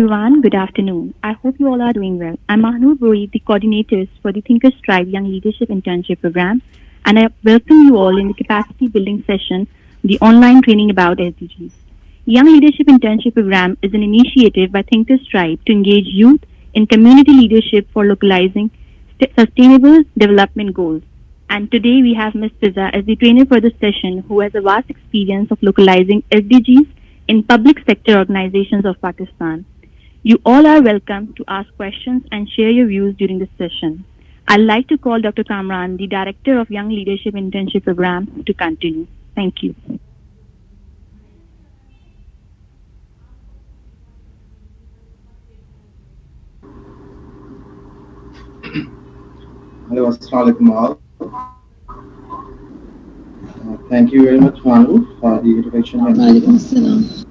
everyone. Good afternoon. I hope you all are doing well. I'm Mahnoor Boi, the coordinators for the Thinkers Tribe Young Leadership Internship Program, and I welcome you all in the capacity building session, the online training about SDGs. Young Leadership Internship Program is an initiative by Thinkers Tribe to engage youth in community leadership for localizing sustainable development goals. And today we have Ms. Fiza as the trainer for the session who has a vast experience of localizing SDGs in public sector organizations of Pakistan. You all are welcome to ask questions and share your views during this session. I'd like to call Dr. Kamran, the Director of Young Leadership Internship Program, to continue. Thank you. Hello, Assalamualaikum all. Thank you very much, Manu, for the introduction.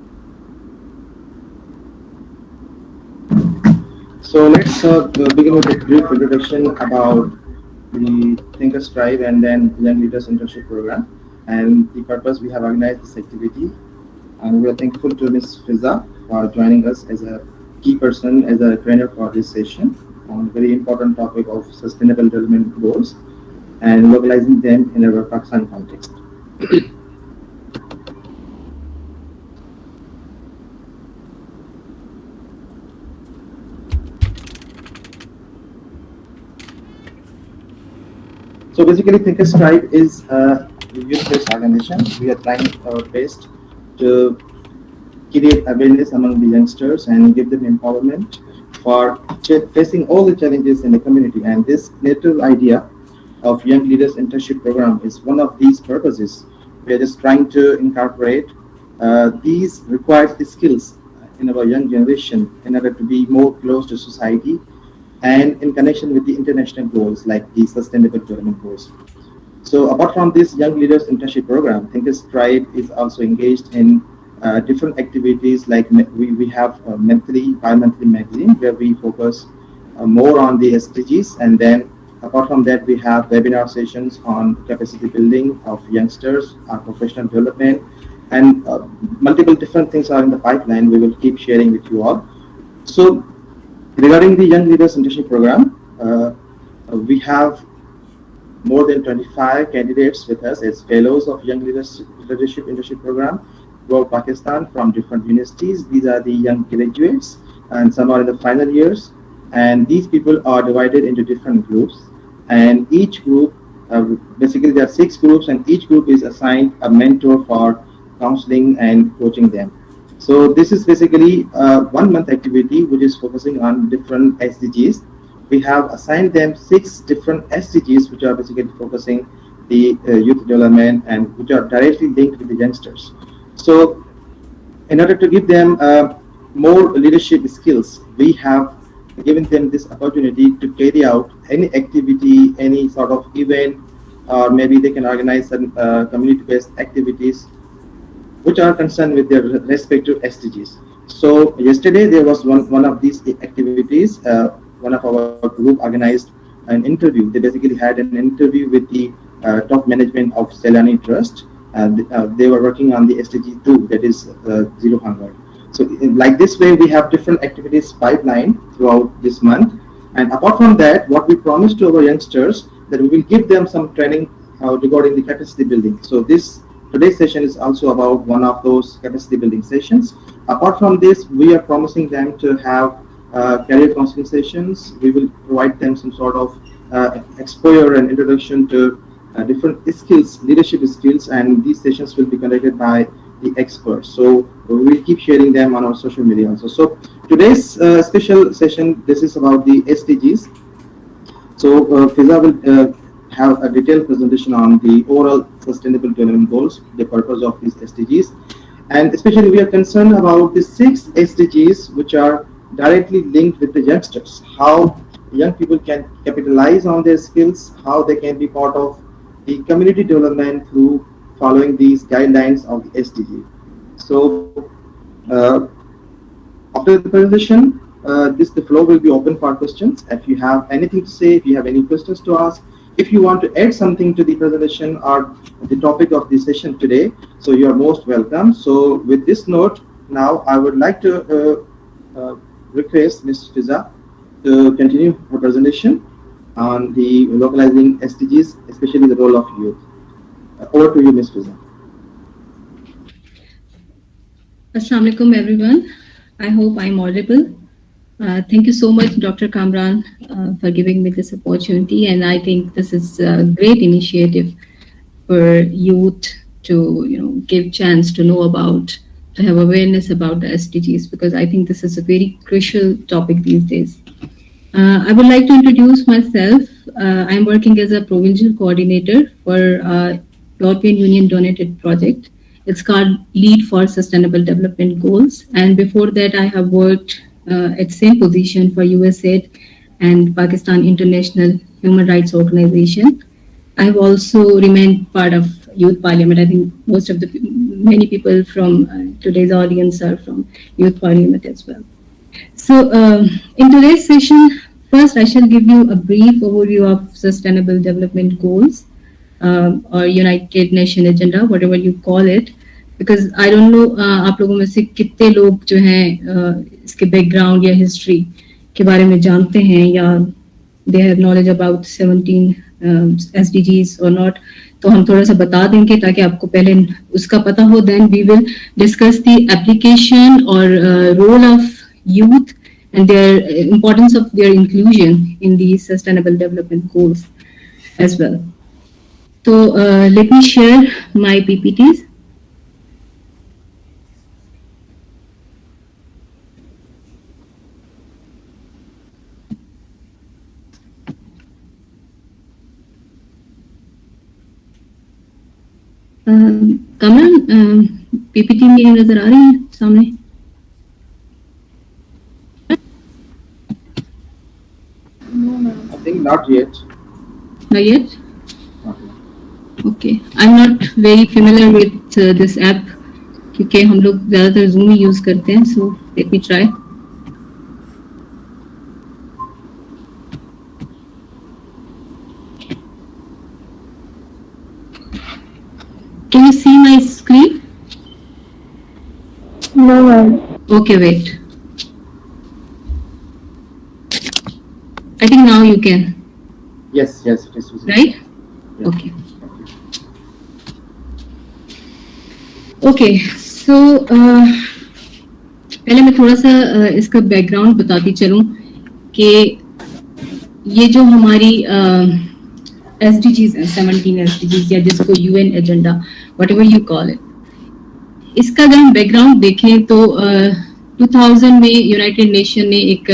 So let's begin with a brief introduction about the Thinkers Tribe and then Young Leaders Internship Program and the purpose we have organized this activity. And we are thankful to Ms. Fiza for joining us as a key person, as a trainer for this session on a very important topic of sustainable development goals and localizing them in our Pakistan context. So basically, Thinkers Tribe is a youth-based organization. We are trying our best to create awareness among the youngsters and give them empowerment for facing all the challenges in the community. And this native idea of Young Leaders Internship Program is one of these purposes. We are just trying to incorporate these required skills in our young generation in order to be more close to society and in connection with the international goals like the Sustainable Development Goals. So apart from this Young Leaders Internship Program, Thinkers Tribe is also engaged in different activities like we have a monthly, bi-monthly magazine where we focus more on the SDGs, and then apart from that we have webinar sessions on capacity building of youngsters, professional development, and multiple different things are in the pipeline we will keep sharing with you all. So regarding the Young Leaders Internship Program, we have more than 25 candidates with us as fellows of Young Leadership Internship Program throughout Pakistan from different universities. These are the young graduates, and some are in the final years. And these people are divided into different groups. And each group, basically there are 6 groups, and each group is assigned a mentor for counseling and coaching them. So this is basically a 1-month activity which is focusing on different SDGs. We have assigned them 6 different SDGs which are basically focusing the youth development and which are directly linked with the youngsters. So in order to give them more leadership skills, we have given them this opportunity to carry out any activity, any sort of event, or maybe they can organize some community-based activities which are concerned with their respective SDGs. So yesterday there was one of these activities. One of our group organized an interview. They basically had an interview with the top management of Selani Trust. They were working on the SDG 2, that is Zero Hunger. So like this way, we have different activities pipeline throughout this month. And apart from that, what we promised to our youngsters, that we will give them some training regarding the capacity building. So today's session is also about one of those capacity building sessions. Apart from this, we are promising them to have career counseling sessions. We will provide them some sort of exposure and introduction to different skills, leadership skills, and these sessions will be conducted by the experts. So we will keep sharing them on our social media also. So today's special session, this is about the SDGs. So Fiza will have a detailed presentation on the overall sustainable development goals, the purpose of these SDGs, and especially we are concerned about the 6 SDGs which are directly linked with the youngsters, how young people can capitalize on their skills, how they can be part of the community development through following these guidelines of the SDG. So after the presentation, the floor will be open for questions. If you have anything to say, if you have any questions to ask, if you want to add something to the presentation or the topic of the session today, so you are most welcome. So with this note, now I would like to request Ms. Fiza to continue her presentation on the localizing SDGs, especially the role of youth. Over to you, Ms. Fiza. Assalamu alaikum, everyone. I hope I'm audible. Thank you so much, Dr. Kamran, for giving me this opportunity. And I think this is a great initiative for youth to, give chance to know about, to have awareness about the SDGs, because I think this is a very crucial topic these days. I would like to introduce myself. I'm working as a provincial coordinator for a European Union donated project. It's called Lead for Sustainable Development Goals. And before that, I have worked at same position for USAID and Pakistan International Human Rights Organization. I've also remained part of Youth Parliament. I think many people from today's audience are from Youth Parliament as well. So in today's session, first I shall give you a brief overview of Sustainable Development Goals or United Nations Agenda, whatever you call it. Because I don't know आप लोगों में से कितने लोग जो हैं इसके background या history के बारे में जानते हैं या they have knowledge about 17 SDGs or not. तो हम थोड़ा सा बता देंगे ताकि आपको पहले उसका पता हो. Then we will discuss the application or role of youth and their importance of their inclusion in the Sustainable Development Goals as well. So let me share my PPTs. Kamran PPT में नजर आ रही है सामने? I think not yet. Not yet? Okay. I'm not very familiar with this app क्योंकि हम लोग ज़्यादातर Zoom ही use करते हैं. So let me try. Can you see my screen? No, ma'am. Okay, wait. I think now you can. Yes, it is visible. Right? Yeah. Okay. Okay, so पहले मैं थोड़ा सा इसका बैकग्राउंड बताती चलूं कि ये जो हमारी SDGs है 17 SDGs या जिसको UN agenda whatever you call it, इसका अगर हम बैकग्राउंड देखें तो 2000 में यूनाइटेड नेशन ने एक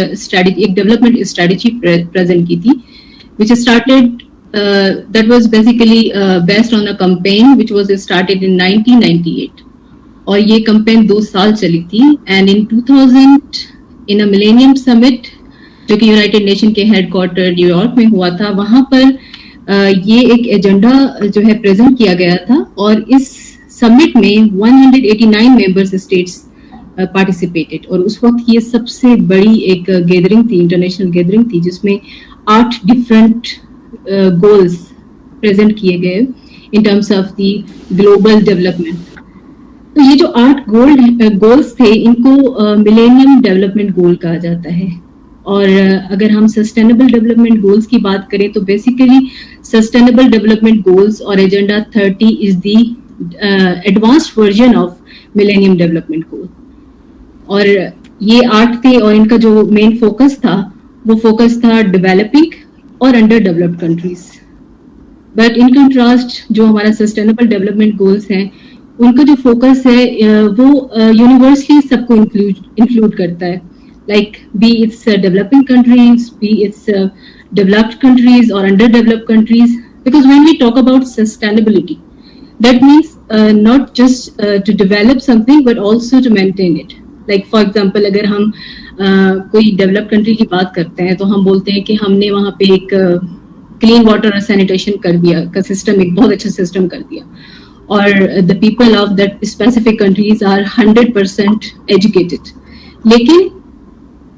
डेवलपमेंट स्ट्रेटजी प्रेजेंट की थी which started that was basically based on a campaign which was started in 1998 और ये कैंपेन 2 साल चली थी. And in 2000 in a millennium summit जो कि यूनाइटेड नेशन के हेडक्वार्टर न्यूयॉर्क में हुआ था, वहां पर ये एक एजेंडा जो है प्रेजेंट किया गया था और इस समिट में 189 मेंबर्स स्टेट्स पार्टिसिपेटेड और उस वक्त ये सबसे बड़ी एक गैदरिंग थी, इंटरनेशनल गैदरिंग थी जिसमें 8 डिफरेंट गोल्स प्रेजेंट किए गए इन terms of the global development. तो ये जो 8 गोल्स थे इनको मिलेनियम डेवलपमेंट गोल कहा जाता है. और अगर हम सस्टेनेबल डेवलपमेंट गोल्स की बात करें तो बेसिकली सस्टेनेबल डेवलपमेंट गोल्स और agenda 30 is the advanced version of millennium development goal. और ये 8 थे और इनका जो मेन फोकस था वो फोकस था डेवलपिंग और under developed countries. But in contrast जो हमारा सस्टेनेबल डेवलपमेंट गोल्स हैं उनका जो फोकस है वो यूनिवर्सली सबको इंक्लूड करता है, like be it's developing countries, be it's developed countries और under developed countries. Because when we talk about sustainability that means not just to develop something but also to maintain it. Like for example अगर हम कोई developed country की बात करते हैं तो हम बोलते हैं कि हमने वहाँ पे एक क्लीन वाटर और सैनिटेशन कर दिया का सिस्टम, एक बहुत अच्छा सिस्टम कर दिया और the people of that specific countries are 100% educated. लेकिन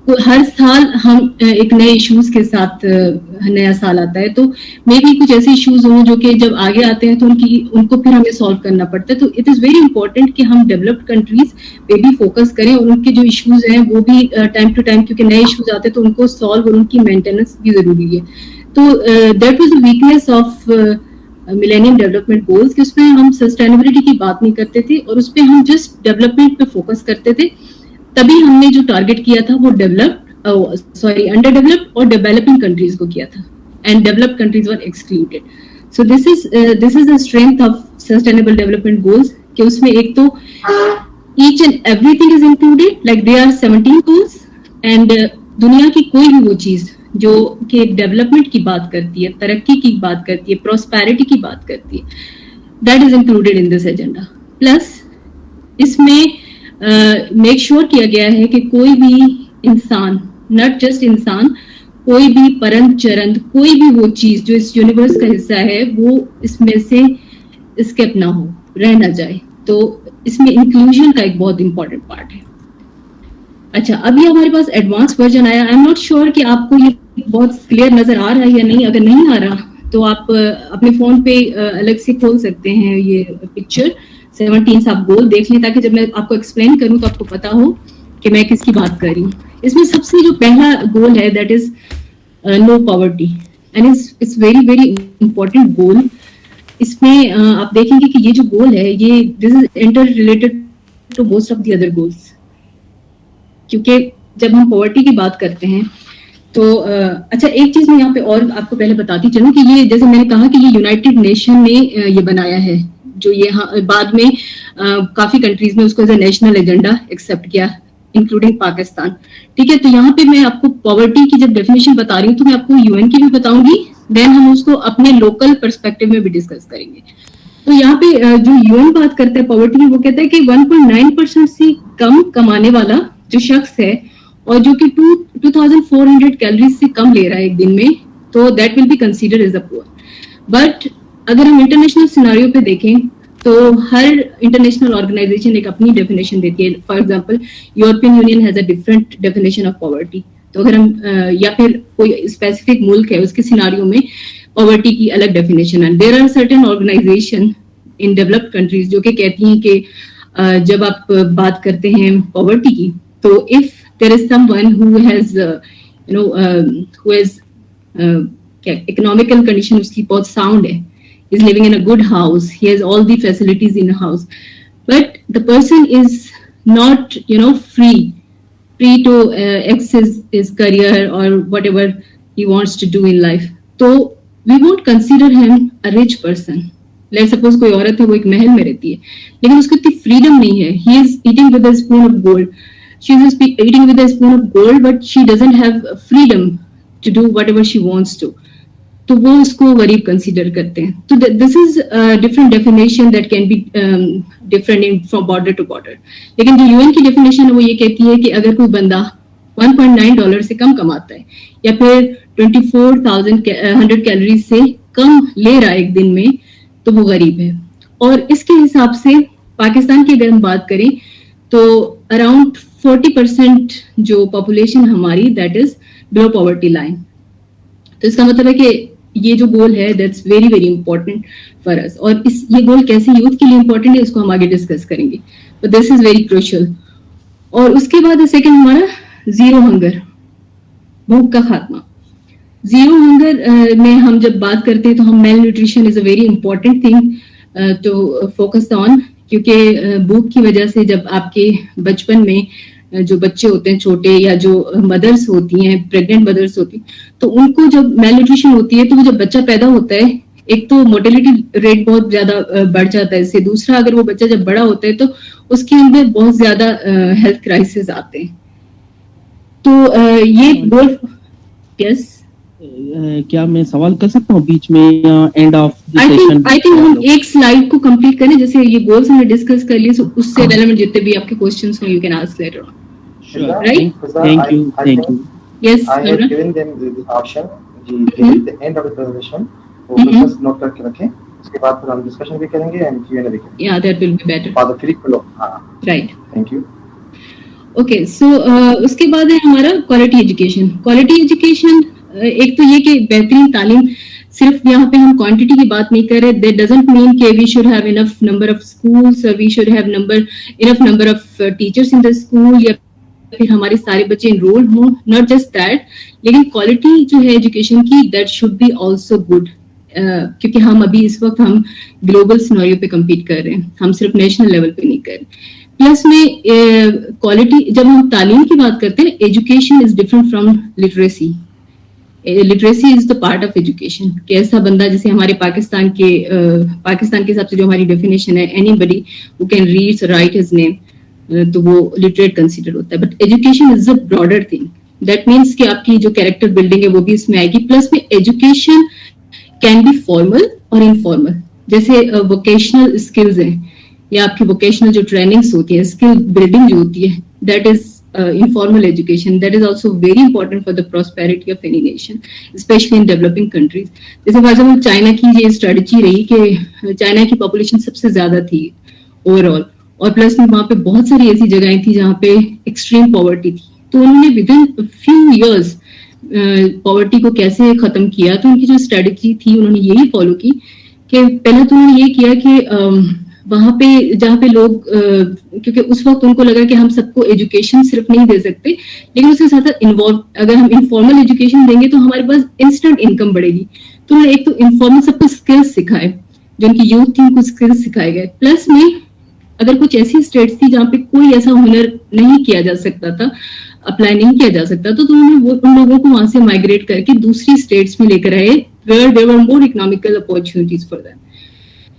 हर साल हम एक नए इश्यूज के साथ नया साल आता है, तो मे बी कुछ ऐसे इश्यूज हों जो कि जब आगे आते हैं तो उनको फिर हमें सॉल्व करना पड़ता है। तो इट इज़ वेरी इंपॉर्टेंट कि हम डेवलप्ड कंट्रीज पे भी फोकस करें और उनके जो इश्यूज हैं वो भी टाइम टू टाइम, क्योंकि नए इश्यूज आते हैं तो उनको सॉल्व और उनकी मेंटेनेंस भी जरूरी है। तो that was the weakness of millennium development goals कि उसमें हम सस्टेनेबिलिटी की बात नहीं करते थे और उस पर हम जस्ट डेवलपमेंट पे फोकस करते थे। तभी हमने जो टारगेट किया था वो अंडर डेवलप्ड और डेवलपिंग कंट्रीज को किया था, and developed countries were excluded. So this is the strength of sustainable development goals कि उसमें एक तो each and everything is included, like they are 17 goals, and दुनिया की कोई भी वो चीज जो कि डेवलपमेंट की बात करती है, तरक्की की बात करती है, प्रॉस्पेरिटी की बात करती है, that is included in this agenda. Plus इसमें मेक श्योर किया गया है कि कोई भी इंसान, नॉट जस्ट इंसान, कोई भी परंत चरंत, कोई भी वो चीज जो इस यूनिवर्स का हिस्सा है वो इसमें से स्किप ना हो, रह ना जाए। तो इसमें इंक्लूजन का एक बहुत इंपॉर्टेंट पार्ट है। अच्छा, अभी हमारे पास एडवांस वर्जन आया। आई एम नॉट श्योर कि आपको ये बहुत क्लियर नजर आ रहा है या नहीं। अगर नहीं आ रहा तो आप अपने फोन पे अलग से खोल सकते हैं ये पिक्चर 17 आप गोल देख लें, ताकि जब मैं आपको एक्सप्लेन करूं तो आपको पता हो कि मैं किसकी बात कर रही हूँ। इसमें सबसे जो पहला गोल है that is no poverty, and it's very very important goal. इसमें आप देखेंगे कि ये जो गोल है ये this is interrelated to most of the other goals, क्योंकि जब हम पॉवर्टी की बात करते हैं तो अच्छा, एक चीज मैं यहाँ पे और आपको पहले बताती चलूं कि ये, जैसे मैंने कहा कि ये यूनाइटेड नेशन ने ये बनाया है, जो ये बाद में काफी कंट्रीज में उसको as a national agenda accept किया, इंक्लूडिंग पाकिस्तान। ठीक है, तो यहाँ पे मैं आपको पॉवर्टी की जब डेफिनेशन बता रही हूँ तो मैं आपको यूएन की भी बताऊंगी, देन हम उसको अपने लोकल पर्सपेक्टिव में भी डिस्कस करेंगे। तो यहाँ पे जो यूएन बात करता है पॉवर्टी की, वो कहता है कि 1.9% से कम कमाने वाला जो शख्स है और जो कि 2400 कैलोरीज से कम ले रहा है एक दिन में, तो that will be considered as a poor. But अगर हम इंटरनेशनल सिनारियो पे देखें तो हर इंटरनेशनल ऑर्गेनाइजेशन एक अपनी डेफिनेशन देती है। For example European union has a different definition of poverty. तो अगर हम या फिर कोई स्पेसिफिक मुल्क है उसके सिनारियो में पॉवर्टी की अलग डेफिनेशन है। There are certain organization in developed countries जो कि कहती हैं कि जब आप बात करते हैं पॉवर्टी की, तो if there is someone who has who has economical condition उसकी बहुत साउंड है, is living in a good house, he has all the facilities in a house, but the person is not free to access his career or whatever he wants to do in life, so we won't consider him a rich person. Let's suppose कोई औरत है, वो एक महल में रहती है लेकिन उसको इतनी फ्रीडम नहीं है, he is eating with a spoon of gold, she is eating with a spoon of gold, but she doesn't have freedom to do whatever she wants to, तो वो उसको गरीब कंसीडर करते हैं। तो this is different definition that can be different in from border to border. लेकिन जो UN की डेफिनेशन है वो ये कहती है कि अगर कोई बंदा $1.9 से कम कमाता है या फिर 24,100 कैलोरी से कम ले रहा है एक दिन में, तो वो गरीब है। और इसके हिसाब से पाकिस्तान की अगर हम बात करें तो अराउंड 40% जो पॉपुलेशन हमारी that is below poverty line. तो इसका मतलब है कि ये जो गोल है that's very very important for us, और ये गोल कैसे यूथ के लिए इंपॉर्टेंट है इसको हम आगे डिस्कस करेंगे, but this is very crucial. और उसके बाद सेकंड हमारा जीरो हंगर, भूख का खात्मा। जीरो हंगर में हम जब बात करते हैं तो हम malnutrition is a very important thing to focus on, क्योंकि भूख की वजह से जब आपके बचपन में जो बच्चे होते हैं छोटे, या जो मदर्स होती हैं, प्रेग्नेंट मदर्स होती हैं, तो उनको जब मेल न्यूट्रिशन होती है तो वो जब बच्चा पैदा होता है, एक तो मोर्टेलिटी रेट बहुत ज्यादा बढ़ जाता है इससे, दूसरा अगर वो बच्चा जब बड़ा होता है तो उसके अंदर बहुत ज्यादा हेल्थ क्राइसिस आते हैं। तो ये गोल, यस, क्या मैं सवाल कर सकता हूँ बीच में एंड ऑफ आई थिंक हम एक स्लाइड को कंप्लीट करें, जैसे ये गोल्स हमने डिस्कस कर लिए, so उससे रेलेवेंट जितने भी आपके क्वेश्चंस हो you can ask later on. Sure. Right? Thank you. Yes, I have given them the option जी at the end of the presentation, वो बस नोट करके रखें, उसके बाद फिर हम डिस्कशन भी करेंगे एंड Q&A भी करेंगे। Yeah, that will be better. For the free flow, हाँ। Right. Thank you. Okay so उसके बाद है हमारा क्वालिटी एजुकेशन। क्वालिटी एजुकेशन एक तो ये कि बेहतरीन तालीम, सिर्फ यहाँ पे हम क्वांटिटी की बात नहीं कर रहे, दैट डजंट मीन कि we should have enough number of schools, we should have enough number of teachers in the school, या फिर हमारे सारे बच्चे इनरोल हों, नॉट जस्ट दैट, लेकिन क्वालिटी जो है एजुकेशन की that should be also good, क्योंकि हम अभी इस वक्त हम ग्लोबल सिनेरियो पे कम्पीट कर रहे हैं, हम सिर्फ नेशनल लेवल पे नहीं कर रहे। प्लस में क्वालिटी, जब हम तालीम की बात करते हैं, education is different from literacy. Literacy is the part of education, कि ऐसा बंदा, जैसे हमारे पाकिस्तान के हिसाब से जो हमारी डेफिनेशन है, anybody who can read write his name, तो वो लिटरेट कंसीडर होता है। But education is a broader thing, that means कि आपकी जो कैरेक्टर बिल्डिंग है वो भी इसमें आएगी। प्लस में एजुकेशन कैन बी फॉर्मल और इनफॉर्मल, जैसे वोकेशनल स्किल्स हैं या आपकी वोकेशनल जो ट्रेनिंग्स होती है, स्किल बिल्डिंग जो होती है, that is informal education, that is also very important for the prosperity of any nation, especially in developing countries. जैसे फॉर एग्जाम्पल चाइना की ये स्ट्रेटजी रही कि चाइना की पॉपुलेशन सबसे ज्यादा थी ओवरऑल, और प्लस में वहाँ पे बहुत सारी ऐसी जगहें थी जहाँ पे एक्सट्रीम पॉवर्टी थी, तो उन्होंने with in few years poverty को कैसे खत्म किया। तो उनकी जो स्ट्रेटजी थी उन्होंने यही फॉलो की कि पहले तो उन्होंने ये किया कि वहां पे जहाँ पे लोग, क्योंकि उस वक्त उनको लगा कि हम सबको एजुकेशन सिर्फ नहीं दे सकते, लेकिन उसके साथ इन्वॉल्व, अगर हम इनफॉर्मल एजुकेशन देंगे तो हमारे पास इंस्टेंट इनकम बढ़ेगी। तो एक तो इनफॉर्मल सबको स्किल्स सिखाए, जो उनकी यूथ थी उनको स्किल्स सिखाए गए। प्लस में अगर कुछ ऐसी स्टेट्स थी जहाँ पे कोई ऐसा हुनर नहीं किया जा सकता था, अप्लाई नहीं किया जा सकता, तो उन्होंने उन लोगों को वहां से माइग्रेट करके दूसरी स्टेट्स में लेकर आए, where there were more economical opportunities for them.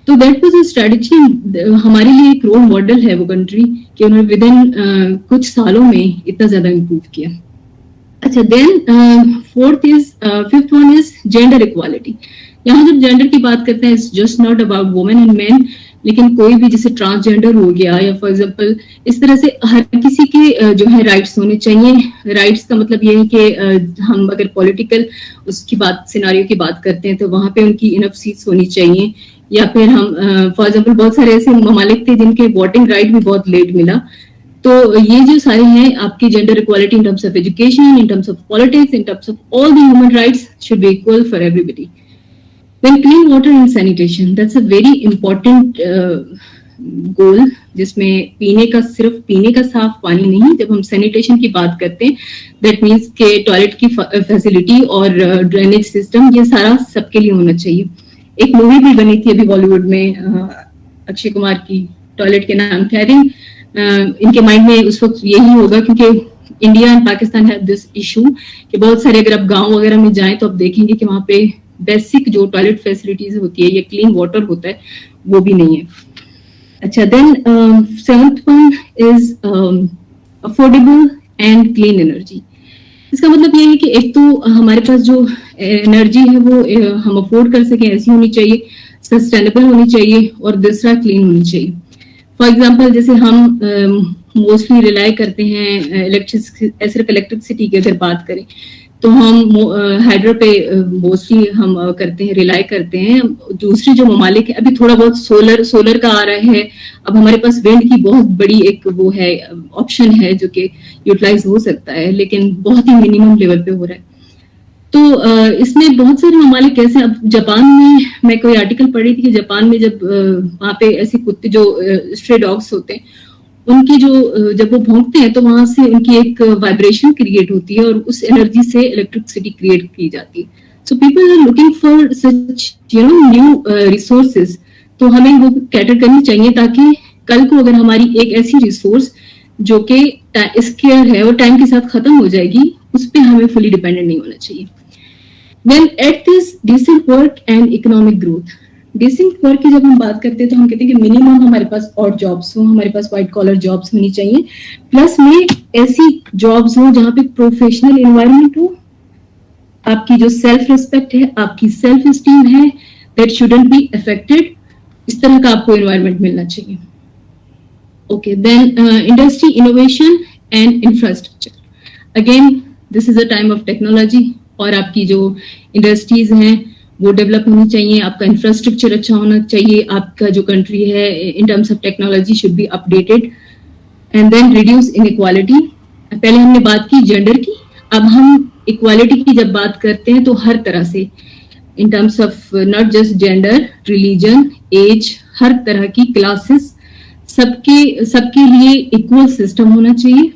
तो दैट वाज अ स्ट्रेटजी, हमारे लिए एक रोल मॉडल है वो कंट्री, कि उन्होंने विद इन कुछ सालों में इतना ज्यादा इम्प्रूव किया। अच्छा, then fifth one is gender equality. यहाँ जब जेंडर की बात करते हैं, it's just not about women and men, लेकिन कोई भी जैसे ट्रांसजेंडर हो गया या फॉर एग्जांपल इस तरह से हर किसी के जो है राइट्स होने चाहिए। राइट्स का मतलब ये है कि हम अगर पॉलिटिकल उसकी बात, सिनारियो की बात करते हैं, तो वहां पे उनकी इनफ सीट्स होनी चाहिए। या फिर हम फॉर एग्जांपल बहुत सारे ऐसे ममालिक थे जिनके वोटिंग राइट भी बहुत लेट मिला। तो ये जो सारे हैं आपकी gender equality in terms of education, in terms of politics, in terms of all the human rights should be equal for everybody. Then clean water and sanitation, that's a very important goal, जिसमें पीने का, सिर्फ पीने का साफ पानी नहीं, जब हम सैनिटेशन की बात करते हैं, दैट मीन्स के टॉयलेट की फैसिलिटी और ड्रेनेज सिस्टम, ये सारा सबके लिए होना चाहिए। एक मूवी भी बनी थी अभी बॉलीवुड में अक्षय कुमार की, टॉयलेट के नाम थे। आई थिंक इनके माइंड में उस वक्त यही होगा, क्योंकि India and Pakistan have this issue कि बहुत सारे, अगर आप गाँव वगैरह में जाएं तो आप देखेंगे कि वहाँ पे बेसिक जो टॉयलेट फैसिलिटीज होती है या क्लीन वाटर होता है वो भी नहीं है। अच्छा, then seventh one is affordable and clean energy. इसका मतलब ये है कि एक तो हमारे पास जो एनर्जी है वो हम अफोर्ड कर सकें, ऐसी होनी चाहिए, सस्टेनेबल होनी चाहिए, और दूसरा क्लीन होनी चाहिए। फॉर एग्जाम्पल जैसे हम मोस्टली रिलाई करते हैं सिर्फ इलेक्ट्रिसिटी की अगर बात करें, तो हम हाइड्रो पे मोस्टली हम करते हैं, रिलाई करते हैं। दूसरी जो ममालिक है, अभी थोड़ा बहुत सोलर का आ रहा है, अब हमारे पास विंड की बहुत बड़ी एक वो है ऑप्शन है जो कि यूटिलाइज हो सकता है, लेकिन बहुत ही मिनिमम लेवल पे हो रहा है। तो इसमें बहुत सारे ममालिक ऐसे, अब जापान में मैं कोई आर्टिकल पढ़ रही थी कि जापान में जब वहाँ पे ऐसे कुत्ते जो स्ट्रे डॉग्स होते हैं, उनकी जो जब वो भौंकते हैं तो वहां से उनकी एक वाइब्रेशन क्रिएट होती है और उस एनर्जी से इलेक्ट्रिसिटी क्रिएट की जाती है। So people are looking for such new resources, तो हमें वो कैटर करनी चाहिए ताकि कल को अगर हमारी एक ऐसी रिसोर्स जो कि स्केयर है और टाइम के साथ खत्म हो जाएगी, उस पर हमें फुली डिपेंडेंट नहीं होना चाहिए। Then eight this decent work and economic growth. Decent work की जब हम बात करते हैं तो हम कहते हैं कि मिनिमम हमारे पास ऑड जॉब्स हो, हमारे पास व्हाइट कॉलर जॉब्स होनी चाहिए, प्लस में ऐसी जॉब्स हो जहाँ पे प्रोफेशनल एनवायरनमेंट हो, आपकी जो सेल्फ रिस्पेक्ट है, आपकी सेल्फ स्टीम है, दैट शुडंट बी अफेक्टेड, इस तरह का आपको एनवायरनमेंट मिलना चाहिए। Okay, then industry, innovation and infrastructure. Again this is a time of technology, और आपकी जो इंडस्ट्रीज हैं वो डेवलप होनी चाहिए, आपका इंफ्रास्ट्रक्चर अच्छा होना चाहिए, आपका जो कंट्री है in terms of technology should be updated, and then reduce inequality. पहले हमने बात की जेंडर की, अब हम इक्वालिटी की जब बात करते हैं तो हर तरह से, in terms of not just gender, religion, age, हर तरह की क्लासेस, सबके लिए इक्वल सिस्टम होना चाहिए।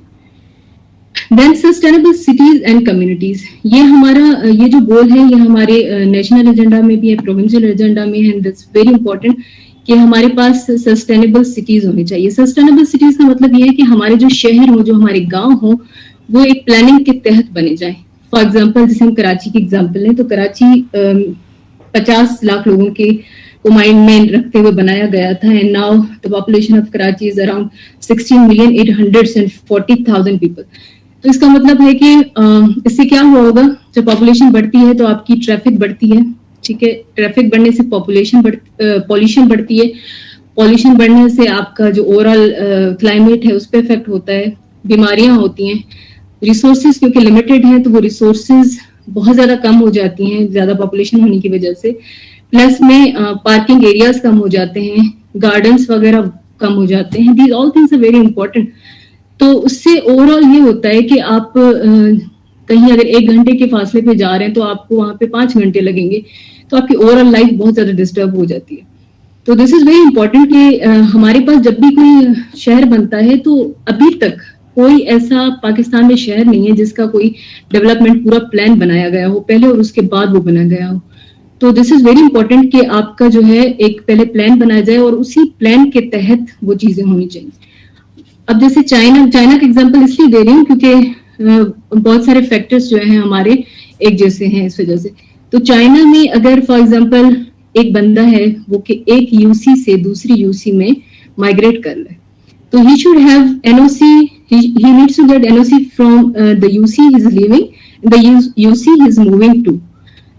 Then sustainable cities and communities, ये हमारा ये जो गोल है ये हमारे नेशनल एजेंडा में भी है, प्रोविंशियल एजेंडा में है, दैट्स वेरी इंपॉर्टेंट कि हमारे पास सस्टेनेबल सिटीज होनी चाहिए। सस्टेनेबल सिटीज का मतलब ये है कि हमारे जो शहर हो, जो हमारे गांव हो, वो एक प्लानिंग के तहत बने जाए। फॉर एग्जाम्पल, जैसे हम कराची की एग्जाम्पल लें तो कराची 50 लाख लोगों के को माइंड में रखते हुए बनाया गया था, and now the population of Karachi is around 16,840,000 people. तो इसका मतलब है कि इससे क्या हुआ होगा, जब पॉपुलेशन बढ़ती है तो आपकी ट्रैफिक बढ़ती है, ठीक है, ट्रैफिक बढ़ने से पॉल्यूशन बढ़ती है, पॉल्यूशन बढ़ने से आपका जो ओवरऑल क्लाइमेट है उस पर इफेक्ट होता है, बीमारियां होती हैं, रिसोर्सेज क्योंकि लिमिटेड हैं तो वो रिसोर्सेज बहुत ज्यादा कम हो जाती हैं ज्यादा पॉपुलेशन होने की वजह से, प्लस में पार्किंग एरियाज कम हो जाते हैं, गार्डन्स वगैरह कम हो जाते हैं, these all things are very important. तो उससे ओवरऑल ये होता है कि आप कहीं अगर 1 घंटे के फासले पे जा रहे हैं तो आपको वहां पे 5 घंटे लगेंगे, तो आपकी ओवरऑल लाइफ बहुत ज्यादा डिस्टर्ब हो जाती है। तो दिस इज वेरी इंपॉर्टेंट कि हमारे पास जब भी कोई शहर बनता है तो अभी तक कोई ऐसा पाकिस्तान में शहर नहीं है जिसका कोई डेवलपमेंट पूरा प्लान बनाया गया हो पहले और उसके बाद वो बना गया हो। तो दिस इज वेरी इंपॉर्टेंट कि आपका जो है एक पहले प्लान बनाया जाए और उसी प्लान के तहत वो चीजें होनी चाहिए। अब जैसे चाइना का एग्जांपल इसलिए दे रही हूँ क्योंकि बहुत सारे फैक्टर्स जो हैं हमारे एक जैसे हैं इस वजह से। तो चाइना में अगर फॉर एग्जांपल एक बंदा है वो कि एक यूसी से दूसरी यूसी में माइग्रेट कर ले, तो he should have NOC, he needs to get NOC from the UC he is leaving, the UC he is moving to।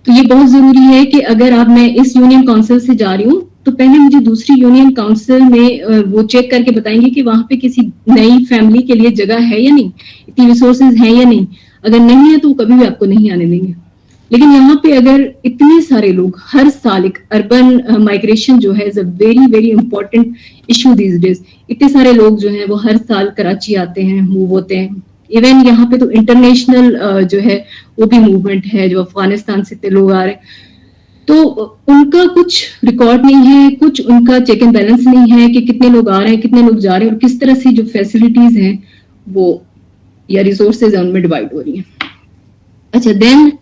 तो ये बहुत जरूरी है कि अगर आप मैं इस यूनियन काउंसिल से जा रही हूँ तो पहले मुझे दूसरी यूनियन काउंसिल में वो चेक करके बताएंगे कि वहां पे किसी नई फैमिली के लिए जगह है या नहीं, इतनी रिसोर्सेज हैं या नहीं। अगर नहीं है तो कभी भी आपको नहीं आने देंगे। लेकिन यहाँ पे अगर इतने सारे लोग हर साल, एक अर्बन माइग्रेशन जो है is a very very important issue these days. इतने सारे लोग जो हैं वो हर साल कराची आते हैं, मूव होते हैं। इवन यहाँ पे तो इंटरनेशनल जो है वो भी मूवमेंट है, जो अफगानिस्तान से इतने लोग आ रहे हैं, तो उनका कुछ रिकॉर्ड नहीं है, कुछ उनका चेक एंड बैलेंस नहीं है कि कितने लोग आ रहे हैं, कितने लोग जा रहे हैं और किस तरह से जो फैसिलिटीज हैं वो या रिसोर्सेज हैं उनमें डिवाइड हो रही हैं। अच्छा, देन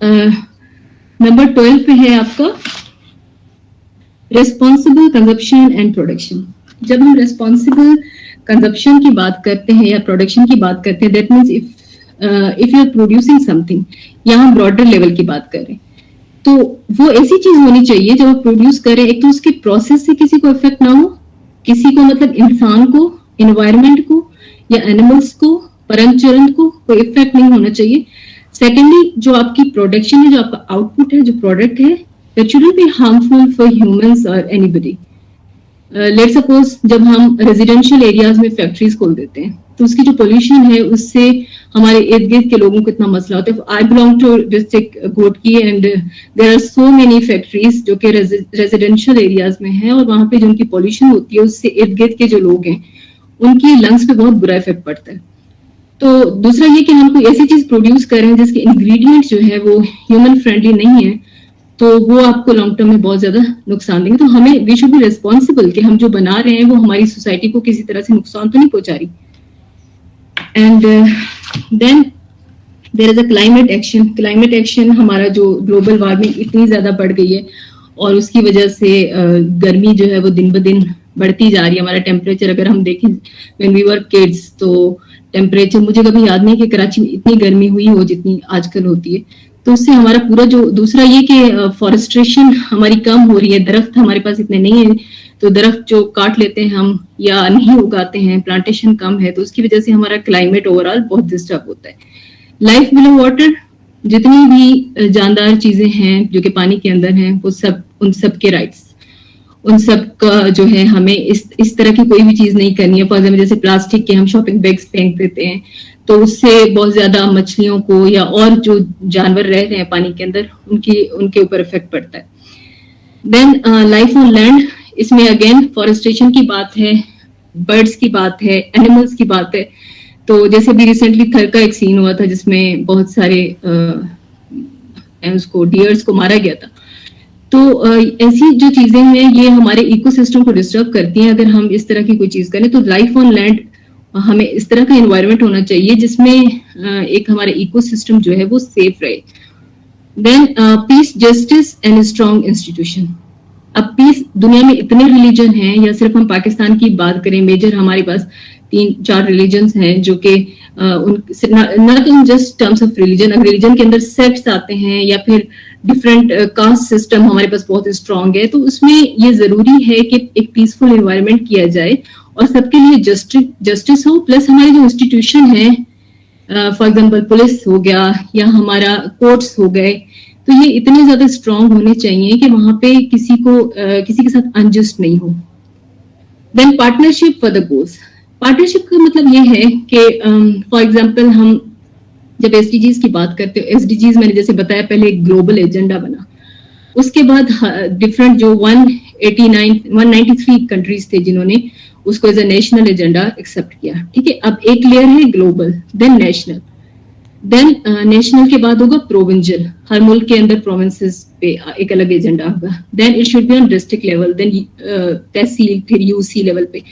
नंबर 12 पे है आपका रेस्पॉन्सिबल कंजप्शन एंड प्रोडक्शन। जब हम रेस्पॉन्सिबल कंजप्शन की बात करते हैं या प्रोडक्शन की बात करते हैं, that means if you are producing something, यहाँ ब्रॉडर लेवल की बात करें तो वो ऐसी चीज होनी चाहिए जब आप प्रोड्यूस करें, एक तो उसके प्रोसेस से किसी को इफेक्ट ना हो, किसी को मतलब इंसान को, इन्वायरमेंट को या एनिमल्स को, परंचरण को कोई इफेक्ट नहीं होना चाहिए। सेकेंडली, जो आपकी प्रोडक्शन है, जो आपका आउटपुट है, जो प्रोडक्ट है, that shouldn't be harmful for humans और एनीबडी। लेट्स सपोज जब हम रेजिडेंशियल एरियाज में फैक्ट्रीज खोल देते हैं तो उसकी जो पोल्यूशन है उससे हमारे इर्द गिर्द के लोगों को इतना मसला होता है। I belong to district Ghotki and there are so many factories जो कि रेजिडेंशियल एरियाज में है और वहां पे जो उनकी पोल्यूशन होती है उससे इर्द गिर्द के जो लोग हैं उनकी लंग्स पे बहुत बुरा इफेक्ट पड़ता है। तो दूसरा ये कि हम कोई ऐसी चीज प्रोड्यूस करें जिसके इंग्रेडिएंट जो है वो ह्यूमन फ्रेंडली नहीं है, तो वो आपको लॉन्ग टर्म में बहुत ज्यादा नुकसान देंगे। तो हमें वी शुड बी रिस्पॉन्सिबल कि हम जो बना रहे हैं वो हमारी सोसाइटी को किसी तरह से नुकसान तो नहीं पहुंचा रही। And then there is a climate action. Climate action, हमारा जो ग्लोबल वार्मिंग इतनी ज्यादा बढ़ गई है और उसकी वजह से गर्मी जो है वो दिन ब दिन बढ़ती जा रही है। हमारा टेम्परेचर अगर हम देखें व्हेन वी वर किड्स तो टेम्परेचर, मुझे कभी याद नहीं कि कराची में इतनी गर्मी हुई हो जितनी आजकल होती है। तो उससे हमारा पूरा जो दूसरा ये कि फॉरेस्ट्रेशन हमारी कम हो रही है, दरख्त हमारे पास इतने नहीं है, तो दरख्त जो काट लेते हैं हम या नहीं उगाते हैं, प्लांटेशन कम है, तो उसकी वजह से हमारा क्लाइमेट ओवरऑल बहुत डिस्टर्ब होता है। लाइफ बिलो वाटर, जितनी भी जानदार चीजें हैं जो कि पानी के अंदर हैं वो सब, उन सब के राइट्स, उन सब का जो है हमें इस तरह की कोई भी चीज नहीं करनी है। फॉर एग्जाम्पल जैसे प्लास्टिक के हम शॉपिंग बैग्स फेंक देते हैं तो उससे बहुत ज्यादा मछलियों को या और जो जानवर रह रहे हैं पानी के अंदर उनके ऊपर इफेक्ट पड़ता है। देन लाइफ ऑन लैंड, इसमें अगेन फॉरेस्टेशन की बात है, बर्ड्स की बात है, एनिमल्स की बात है। तो जैसे भी रिसेंटली थर का एक सीन हुआ था जिसमें बहुत सारे उसको डियर्स को मारा गया था। तो ऐसी जो चीजें हैं ये हमारे इकोसिस्टम को डिस्टर्ब करती हैं। अगर हम इस तरह की कोई चीज करें तो लाइफ ऑन लैंड हमें इस तरह का एनवायरनमेंट होना चाहिए जिसमें एक हमारा इकोसिस्टम जो है वो सेफ रहे। Then peace, justice and strong institution. अब पीस, दुनिया में इतने रिलीजन हैं, या सिर्फ हम पाकिस्तान की बात करें, मेजर हमारे पास 3-4 रिलीजन्स हैं जो कि not in just terms of religion, अगर रिलीजन के अंदर सेक्ट्स आते हैं या फिर डिफरेंट कास्ट सिस्टम हमारे पास बहुत स्ट्रांग है, तो उसमें ये जरूरी है कि एक पीसफुल एनवायरनमेंट किया जाए और सबके लिए जस्टिस हो। प्लस हमारे जो इंस्टीट्यूशन है, फॉर एग्जांपल पुलिस हो गया या हमारा कोर्ट्स हो गए, तो ये इतने ज्यादा स्ट्रांग होने चाहिए कि वहां पे किसी के साथ अनजस्ट नहीं हो। Then partnership for the goals. Partnership का मतलब ये है कि फॉर एग्जांपल हम जब एसडीजीज की बात करते हो, एसडीजीज मैंने जैसे बताया पहले एक ग्लोबल एजेंडा बना, उसके बाद डिफरेंट जो 193 कंट्रीज थे जिन्होंने उसको as a national agenda accept किया। ठीक है, अब एक लेयर है global, then national, then national के बाद होगा प्रोविंशियल, हर मुल्क के अंदर प्रोविंसेस पे एक अलग एजेंडा होगा। Then it should be on district level, then tehsil, फिर यूसी लेवल पे।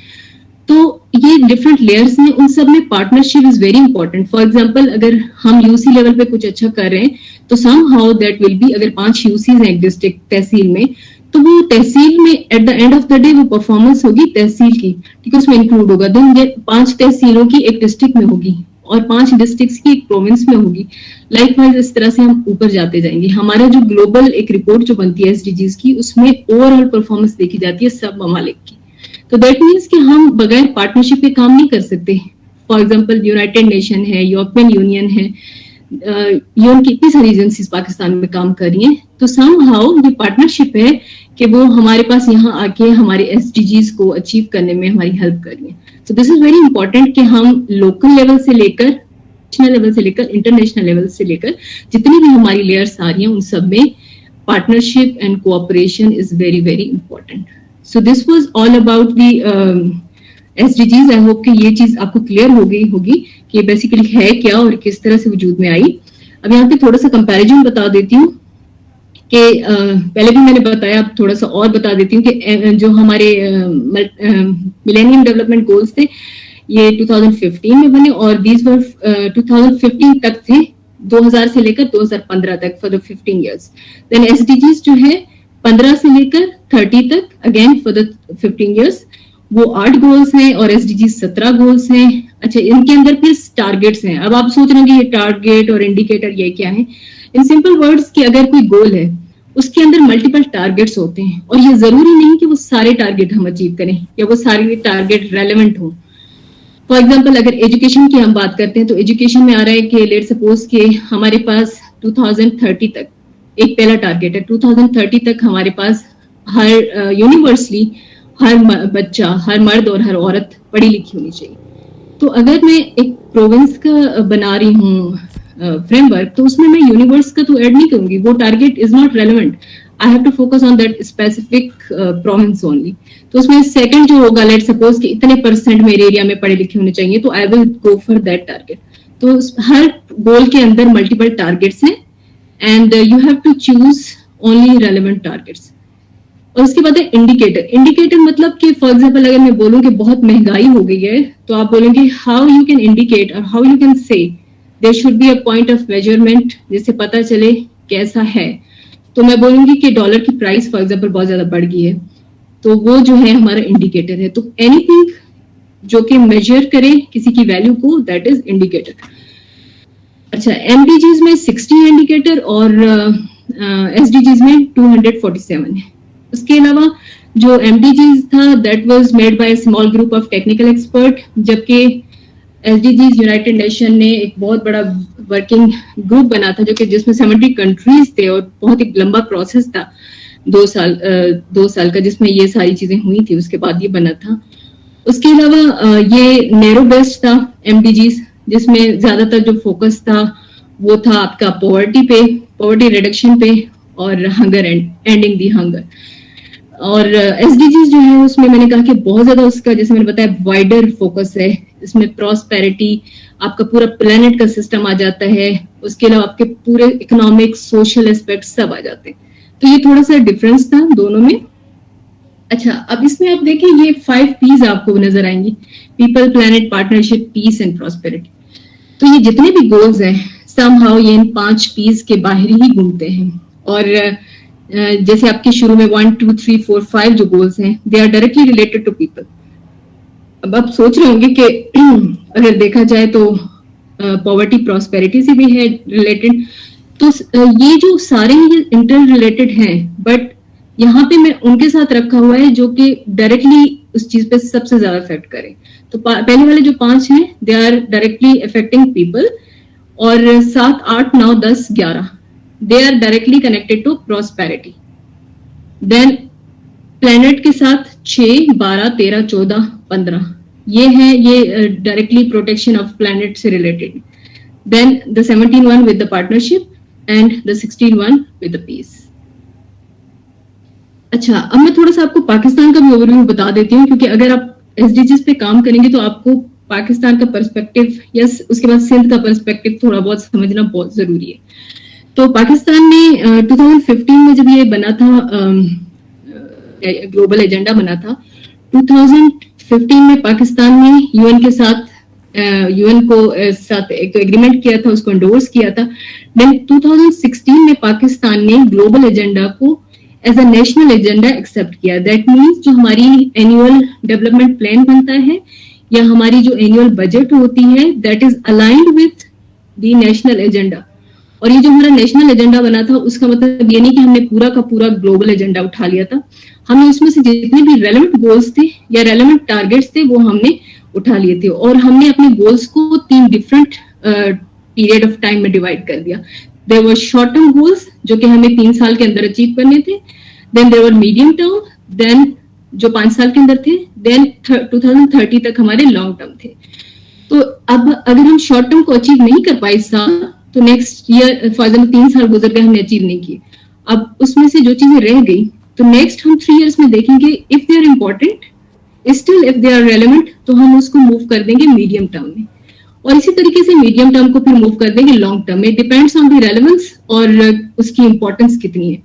तो ये डिफरेंट लेयर्स हैं, उन सब में partnership is very important. For example अगर हम यूसी लेवल पे कुछ अच्छा कर रहे हैं तो somehow that will be, अगर 5 यूसीज हैं एक डिस्ट्रिक्ट तहसील में, तो वो तहसील में at the end of the day वो परफॉर्मेंस होगी तहसील की, ठीक है, उसमें इंक्लूड होगा। देन ये 5 तहसीलों की एक डिस्ट्रिक्ट में होगी और 5 डिस्ट्रिक्ट्स की एक प्रोविंस में होगी। लाइकवाइज इस तरह से हम ऊपर जाते जाएंगे। हमारा जो ग्लोबल एक रिपोर्ट जो बनती है एसडीजीज की, उसमें ओवरऑल परफॉर्मेंस देखी जाती है सब ममालिक की। तो दैट मीन्स कि हम बगैर पार्टनरशिप के काम नहीं कर सकते। फॉर एग्जांपल यूनाइटेड नेशन है, यूरोपियन यूनियन है, यूएन की इतनी सारी एजेंसीज पाकिस्तान में काम कर रही हैं, तो समहाउ ये पार्टनरशिप है कि वो हमारे पास यहाँ आके हमारे एसडीजीज को अचीव करने में हमारी हेल्प कर रही है। सो दिस इज वेरी इंपॉर्टेंट कि हम लोकल लेवल से लेकर नेशनल लेवल से लेकर इंटरनेशनल लेवल से लेकर जितनी भी हमारी लेयर्स आ रही हैं उन सब में partnership and cooperation is very very important. So this was all about the SDGs. I hope कि ये चीज आपको क्लियर हो गई होगी कि बेसिकली है क्या और किस तरह से वजूद में आई। अब यहाँ पे थोड़ा सा कंपैरिजन बता देती हूँ कि पहले भी मैंने बताया, अब थोड़ा सा और बता देती हूँ कि जो हमारे मिलेनियम डेवलपमेंट गोल्स थे ये 2015 में बने और दीज वर 2015 तक थे, 2000 से लेकर 2015 तक, for the 15 years। Then SDGs जो है 15 से लेकर 30 तक, अगेन फॉर द 15 years, वो 8 गोल्स हैं और एसडीजी 17 गोल्स हैं। अच्छा, इनके अंदर फिर टारगेट्स हैं। अब आप सोच रहे हैं कि ये टारगेट और इंडिकेटर ये क्या है। इन सिंपल वर्ड्स कि अगर कोई गोल है उसके अंदर मल्टीपल टारगेट्स होते हैं और ये जरूरी नहीं कि वो सारे टारगेट हम अचीव करें या वो सारे टारगेट रेलेवेंट हो। फॉर एग्जाम्पल अगर एजुकेशन की हम बात करते हैं तो एजुकेशन में आ रहा है कि लेट सपोज के हमारे पास 2030 तक एक पहला टारगेट है, 2030 तक हमारे पास हर यूनिवर्सली हर बच्चा, हर मर्द और हर औरत पढ़ी लिखी होनी चाहिए। तो अगर मैं एक प्रोविंस का बना रही हूँ फ्रेमवर्क, तो उसमें मैं यूनिवर्स का तो ऐड नहीं करूंगी, वो target is not relevant. I have to focus on that specific province only. तो उसमें सेकंड जो होगा, लेट सपोज कि इतने % मेरे एरिया में पढ़े लिखे होने चाहिए, तो I will go for that target. तो हर गोल के अंदर मल्टीपल टारगेट्स हैं and you have to choose only relevant targets. और उसके बाद है इंडिकेटर। इंडिकेटर मतलब कि फॉर एग्जांपल अगर मैं बोलूं कि बहुत महंगाई हो गई है, तो आप बोलेंगे हाउ यू कैन इंडिकेट और how you can say there should be a point of measurement जिससे पता चले कैसा है। तो मैं बोलूंगी कि डॉलर की प्राइस फॉर एग्जांपल बहुत ज्यादा बढ़ गई है, तो वो जो है हमारा इंडिकेटर है। तो एनीथिंग जो कि मेजर करे किसी की वैल्यू को, दैट इज इंडिकेटर। अच्छा, एमडीजीज में 60 इंडिकेटर और एसडीजीज में 247 है। उसके अलावा जो एमडीजीज था that was made by small group of technical expert, जबकि एसडीजीज यूनाइटेड नेशन ने एक बहुत बड़ा वर्किंग ग्रुप बना था जो कि जिसमें 70 कंट्रीज थे और बहुत ही लंबा प्रोसेस था, 2 साल का, जिसमें ये सारी चीजें हुई थी, उसके बाद ये बना था। उसके अलावा ये नैरो बेस्ड था एमडीजीज, जिसमें ज्यादातर जो फोकस था वो था आपका पॉवर्टी पे, पॉवर्टी रिडक्शन पे और हंगर एंडिंग दी हंगर। और एसडीजीज जो है उसमें मैंने कहा कि बहुत ज्यादा उसका, जैसे मैंने बताया, वाइडर फोकस है। इसमें प्रॉस्पेरिटी, आपका पूरा प्लेनेट का सिस्टम आ जाता है, उसके अलावा आपके पूरे इकोनॉमिक सोशल एस्पेक्ट सब आ जाते हैं। तो ये थोड़ा सा डिफरेंस था दोनों में। अच्छा, अब इसमें आप देखिए ये 5 P's आपको नजर आएंगी, people, planet, partnership, peace and prosperity. तो ये जितने भी गोल्स हैं समहाउ ये इन 5 P's के बाहर ही घूमते हैं। और जैसे आपके शुरू में 1, 2, 3, 4, 5 जो गोल्स हैं, they are directly related to people. अब आप सोच रहे होंगे कि अगर देखा जाए तो पॉवर्टी प्रॉस्पेरिटी से भी है रिलेटेड, तो ये जो सारे ये इंटर रिलेटेड हैं, बट यहाँ पे मैं उनके साथ रखा हुआ है जो कि डायरेक्टली उस चीज पे सबसे ज्यादा इफेक्ट करें। तो पहले वाले जो 5 हैं they are directly affecting people, और 7, 8, 9, 10, 11 they are directly connected to prosperity. Then planet के साथ 6, 12, 13, 14, 15 ये है, ये डायरेक्टली प्रोटेक्शन ऑफ प्लेनेट से रिलेटेड। Then the 17 one with the partnership and the 16 one with the peace। अच्छा, अब मैं थोड़ा सा आपको पाकिस्तान का भी ओवरव्यू बता देती हूँ, क्योंकि अगर आप एसडीजीज पे काम करेंगे तो आपको पाकिस्तान का पर्सपेक्टिव या उसके बाद सिंध का पर्सपेक्टिव थोड़ा बहुत समझना बहुत जरूरी है। तो पाकिस्तान में 2015 में जब ये बना था, ग्लोबल एजेंडा बना था, 2015 में पाकिस्तान ने यूएन के साथ यूएन को साथ एक एग्रीमेंट किया था, उसको एंडोर्स किया था। देन 2016 में पाकिस्तान ने ग्लोबल एजेंडा को as a national agenda accept किया। दैट मीन्स जो हमारी एनुअल डेवलपमेंट प्लान बनता है या हमारी जो एनुअल बजट होती है, that is aligned with the national agenda. और ये जो हमारा नेशनल एजेंडा बना था, उसका मतलब ये नहीं कि हमने पूरा का पूरा ग्लोबल एजेंडा उठा लिया था, हमने उसमें से जितने भी रेलेवेंट गोल्स थे या रेलेवेंट टारगेट्स थे वो हमने उठा लिए थे, और हमने अपने गोल्स को 3 डिफरेंट पीरियड ऑफ टाइम में डिवाइड कर दिया। There were short term goals जो कि हमें 3 साल के अंदर अचीव करने थे, then there were medium term, then जो 5 साल के अंदर थे, देन 2030 तक हमारे लॉन्ग टर्म थे। तो अब अगर हम शॉर्ट टर्म को अचीव नहीं कर पाए इस साल, तो नेक्स्ट ईयर फॉर एग्जाम्पल 3 साल गुजर गए, हमने अचीव नहीं किए, अब उसमें से जो चीजें रह गई तो नेक्स्ट हम 3 इयर्स में देखेंगे if they are important, still if they are relevant, तो हम उसको मूव कर देंगे मीडियम टर्म में, और इसी तरीके से मीडियम टर्म को फिर मूव कर देंगे लॉन्ग टर्म में। डिपेंड्स ऑन द रेलेवेंस और उसकी इंपॉर्टेंस कितनी है,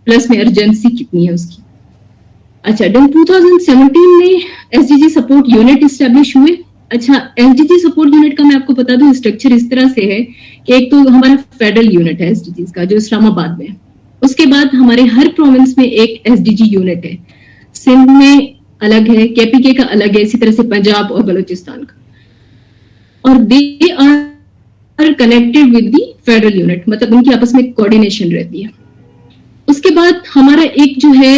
प्लस में अर्जेंसी कितनी है उसकी। अच्छा, देन 2017 में एसडीजी सपोर्ट यूनिट इस्टेब्लिश हुए। अच्छा, एसडीजी सपोर्ट यूनिट का मैं आपको बता दूं स्ट्रक्चर इस तरह से है कि एक तो हमारा फेडरल यूनिट है एसडीजी का जो इस्लामाबाद में है, उसके बाद हमारे हर प्रोविंस में एक एसडीजी यूनिट है, सिंध में अलग है, केपीके का अलग है, इसी तरह से पंजाब और बलूचिस्तान का, और they are connected with the federal unit, मतलब उनकी आपस में कोऑर्डिनेशन रहती है। उसके बाद हमारा एक जो है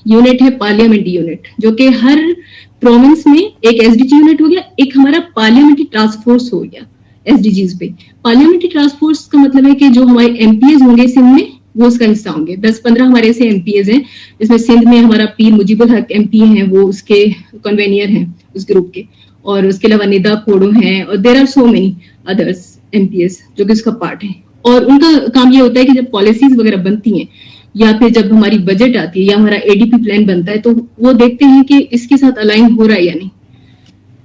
यूनिट है पार्लियामेंट्री यूनिट, जो कि हर प्रोविंस में एक एसडीजी यूनिट हो गया, एक हमारा पार्लियामेंट्री टास्क फोर्स हो गया एसडीजीज पे। पार्लियामेंट्री टास्क फोर्स का मतलब है कि जो हमारे एमपीएस होंगे सिंध में वो उसका हिस्सा होंगे। 10-15 हमारे ऐसे एमपीएस हैं, जिसमें सिंध में हमारा पीर मुजीबुल हक एमपी हैं, वो उसके कन्वेनियर हैं उस ग्रुप के, और उसके अलावा निदा कोडो हैं, और there are so many others MPs जो कि उसका पार्ट है। और उनका काम ये होता है कि जब पॉलिसीज वगैरह बनती हैं या फिर जब हमारी बजट आती है या हमारा एडीपी प्लान बनता है, तो वो देखते हैं कि इसके साथ अलाइन हो रहा है या नहीं।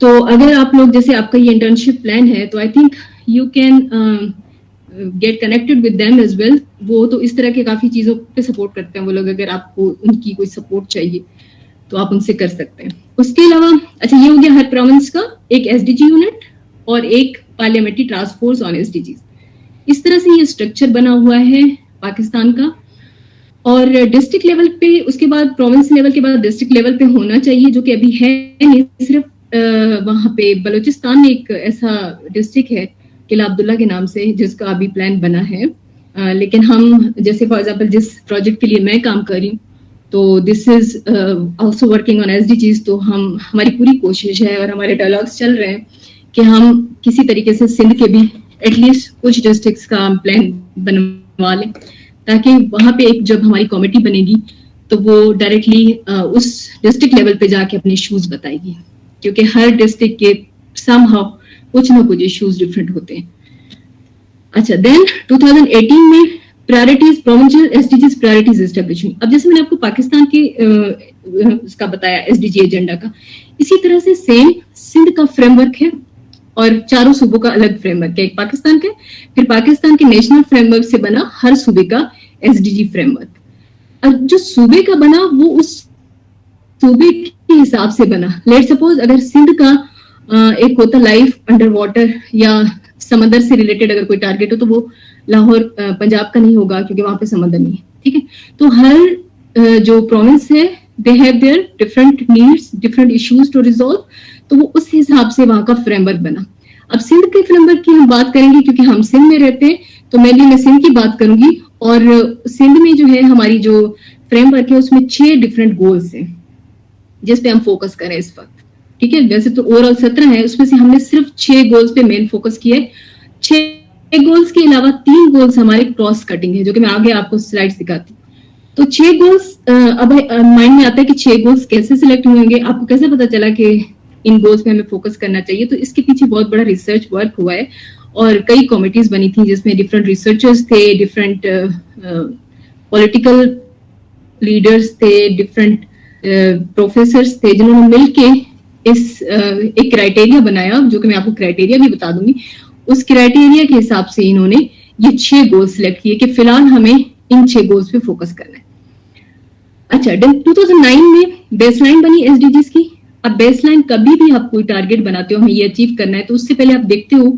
तो अगर आप लोग, जैसे आपका ये इंटर्नशिप प्लान है, तो I think you can get connected with them as well. वो तो इस तरह के काफी चीजों पे सपोर्ट करते हैं वो लोग, अगर आपको उनकी कोई सपोर्ट चाहिए तो आप उनसे कर सकते हैं। उसके अलावा अच्छा, ये हो गया हर प्रोविंस का एक एसडीजी यूनिट और एक parliamentary task force on SDG. इस तरह से ये स्ट्रक्चर बना हुआ है पाकिस्तान का। और डिस्ट्रिक्ट लेवल पे, उसके बाद प्रोविंस लेवल के बाद डिस्ट्रिक्ट लेवल पे होना चाहिए, जो कि अभी है नहीं। सिर्फ वहां पे बलूचिस्तान में एक ऐसा डिस्ट्रिक्ट है किला अब्दुल्ला के नाम से, जिसका अभी प्लान बना है। लेकिन हम जैसे फॉर एग्जाम्पल जिस प्रोजेक्ट के लिए मैं काम कर रही हूँ, तो this is also working on SDGs. तो हमारी पूरी कोशिश है और हमारे डायलॉग्स चल रहे हैं कि हम किसी तरीके से सिंध के भी एटलीस्ट कुछ डिस्ट्रिक्ट्स का प्लान बनवा लें, ताकि वहां पे एक जब हमारी कमेटी बनेगी तो वो डायरेक्टली उस डिस्ट्रिक्ट लेवल पे जाके अपने इश्यूज बताएगी, क्योंकि हर डिस्ट्रिक्ट के समहाउ कुछ ना कुछ इश्यूज डिफरेंट होते हैं। अच्छा, देन 2018 में priorities, provincial SDGs priorities establishment. अब जैसे मैंने आपको पाकिस्तान के उसका बताया एसडीजी एजेंडा का, इसी तरह से सेम सिंध का फ्रेमवर्क है और चारों सूबों का अलग फ्रेमवर्क है, एक पाकिस्तान का, फिर पाकिस्तान के नेशनल फ्रेमवर्क से बना हर सूबे का एसडीजी फ्रेमवर्क। अब जो सूबे का बना वो उस सूबे के हिसाब से बना। लेट सपोज अगर सिंध का एक होता लाइफ अंडर वाटर या समंदर से रिलेटेड अगर कोई टारगेट हो तो वो लाहौर पंजाब का नहीं होगा क्योंकि वहां पे समंदर नहीं है, ठीक है। तो हर जो प्रोविंस है they have their different needs, different issues to resolve, तो वो उस हिसाब से वहां का फ्रेमवर्क बना। अब सिंध के फ्रेमवर्क की हम बात करेंगे क्योंकि हम सिंध में रहते हैं, तो मैं सिंध की बात करूंगी। और सिंध में जो है हमारी जो फ्रेमवर्क है उसमें 6 डिफरेंट गोल्स हैं जिस पे हम फोकस करें इस वक्त, ठीक है। वैसे तो ओवरऑल 17 है, उसमें से हमने सिर्फ 6 गोल्स पे मेन फोकस किया है। 6 गोल्स के अलावा 3 गोल्स हमारे क्रॉस कटिंग है, जो कि मैं आगे आपको स्लाइड्स दिखाती हूँ। तो 6 गोल्स, अब माइंड में आता है कि 6 गोल्स कैसे सिलेक्ट होंगे, आपको कैसे पता चला कि इन गोल्स पे हमें फोकस करना चाहिए। तो इसके पीछे बहुत बड़ा रिसर्च वर्क हुआ है और कई कमिटीज बनी थी जिसमें डिफरेंट रिसर्चर्स थे, डिफरेंट पॉलिटिकल लीडर्स थे, डिफरेंट प्रोफेसर्स थे, जिन्होंने मिलके इस एक क्राइटेरिया बनाया, जो कि मैं आपको क्राइटेरिया भी बता दूंगी। उस क्राइटेरिया के हिसाब से इन्होंने ये 6 गोल्स सिलेक्ट किए कि फिलहाल हमें इन 6 गोल्स पे फोकस करना है। अच्छा, 2009 में बेसलाइन बनी एसडीजीज की। अब बेसलाइन कभी भी आप कोई टारगेट बनाते हो, हमें ये अचीव करना है, तो उससे पहले आप देखते हो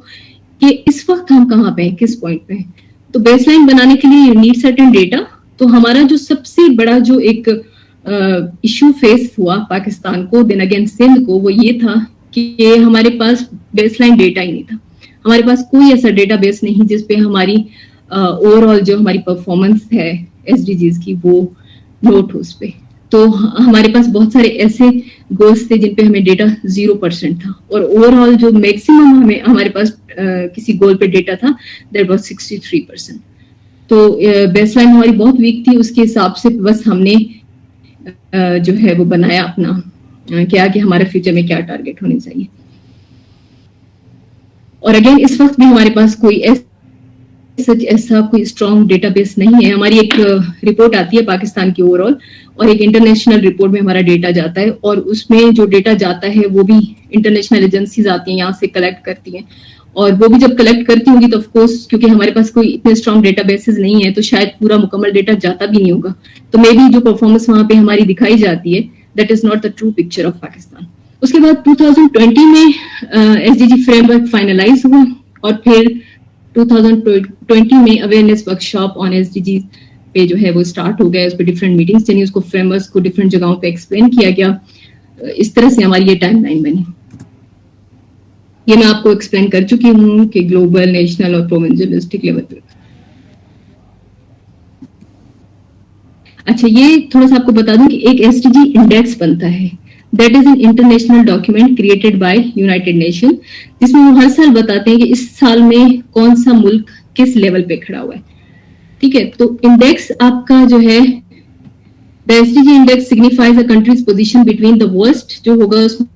कि इस वक्त हम कहाँ पे हैं, किस पॉइंट पे हैं। तो बेसलाइन बनाने के लिए यू नीड सर्टेन डेटा। तो हमारा जो सबसे बड़ा जो एक इशू फेस हुआ पाकिस्तान को, देन अगेन सिंध को, वो ये था कि हमारे पास बेसलाइन डेटा ही नहीं था। हमारे पास कोई ऐसा डेटाबेस नहीं जिसपे हमारी ओवरऑल जो हमारी परफॉर्मेंस है एसडीजीज की वो नोट हो उस पे। तो हमारे पास बहुत सारे ऐसे गोल्स थे जिन पे हमें डेटा 0% था, और ओवरऑल जो मैक्सिमम हमारे पास किसी गोल पे डेटा था दैट वाज 63%। तो बेसलाइन हमारी बहुत वीक थी, उसके हिसाब से बस हमने जो है वो बनाया अपना क्या कि हमारे फ्यूचर में क्या टारगेट होने चाहिए। और अगेन इस वक्त भी हमारे पास कोई ऐसा कोई स्ट्रॉन्ग डेटाबेस नहीं है। हमारी एक रिपोर्ट आती है पाकिस्तान की ओवरऑल, और एक इंटरनेशनल रिपोर्ट में हमारा डेटा जाता है, और उसमें जो डेटा जाता है वो भी इंटरनेशनल एजेंसीज आती हैं यहाँ से कलेक्ट करती हैं, और वो भी जब कलेक्ट करती होंगी तो ऑफ कोर्स क्योंकि हमारे पास कोई इतने स्ट्रॉन्ग डेटाबेसेस नहीं है तो शायद पूरा मुकम्मल डेटा जाता भी नहीं होगा। तो मे बी जो परफॉर्मेंस वहां पे हमारी दिखाई जाती है that is not the true picture of Pakistan. उसके बाद 2020 में एसडीजी फ्रेमवर्क फाइनलाइज हुआ, और फिर 2020 में अवेयरनेस वर्कशॉप ऑन एसडीजी पे जो है वो स्टार्ट हो गया। उस पर डिफरेंट मीटिंग्स चली, उसको फ्रेमवर्क को डिफरेंट जगहों पे एक्सप्लेन किया गया। इस तरह से हमारी ये टाइमलाइन बनी। ये मैं आपको एक्सप्लेन कर चुकी हूँ कि ग्लोबल, नेशनल और प्रोविंशियल डिस्ट्रिक्ट लेवल पे। अच्छा, ये थोड़ा सा आपको बता दूं कि एक एसडीजी इंडेक्स बनता है, that is an international document created by United nation, जिसमें वो हर साल बताते हैं कि इस साल में कौन सा मुल्क किस लेवल पे खड़ा हुआ है, ठीक है। तो इंडेक्स आपका जो है, the SDG index signifies a countries position between the worst जो होगा उसमें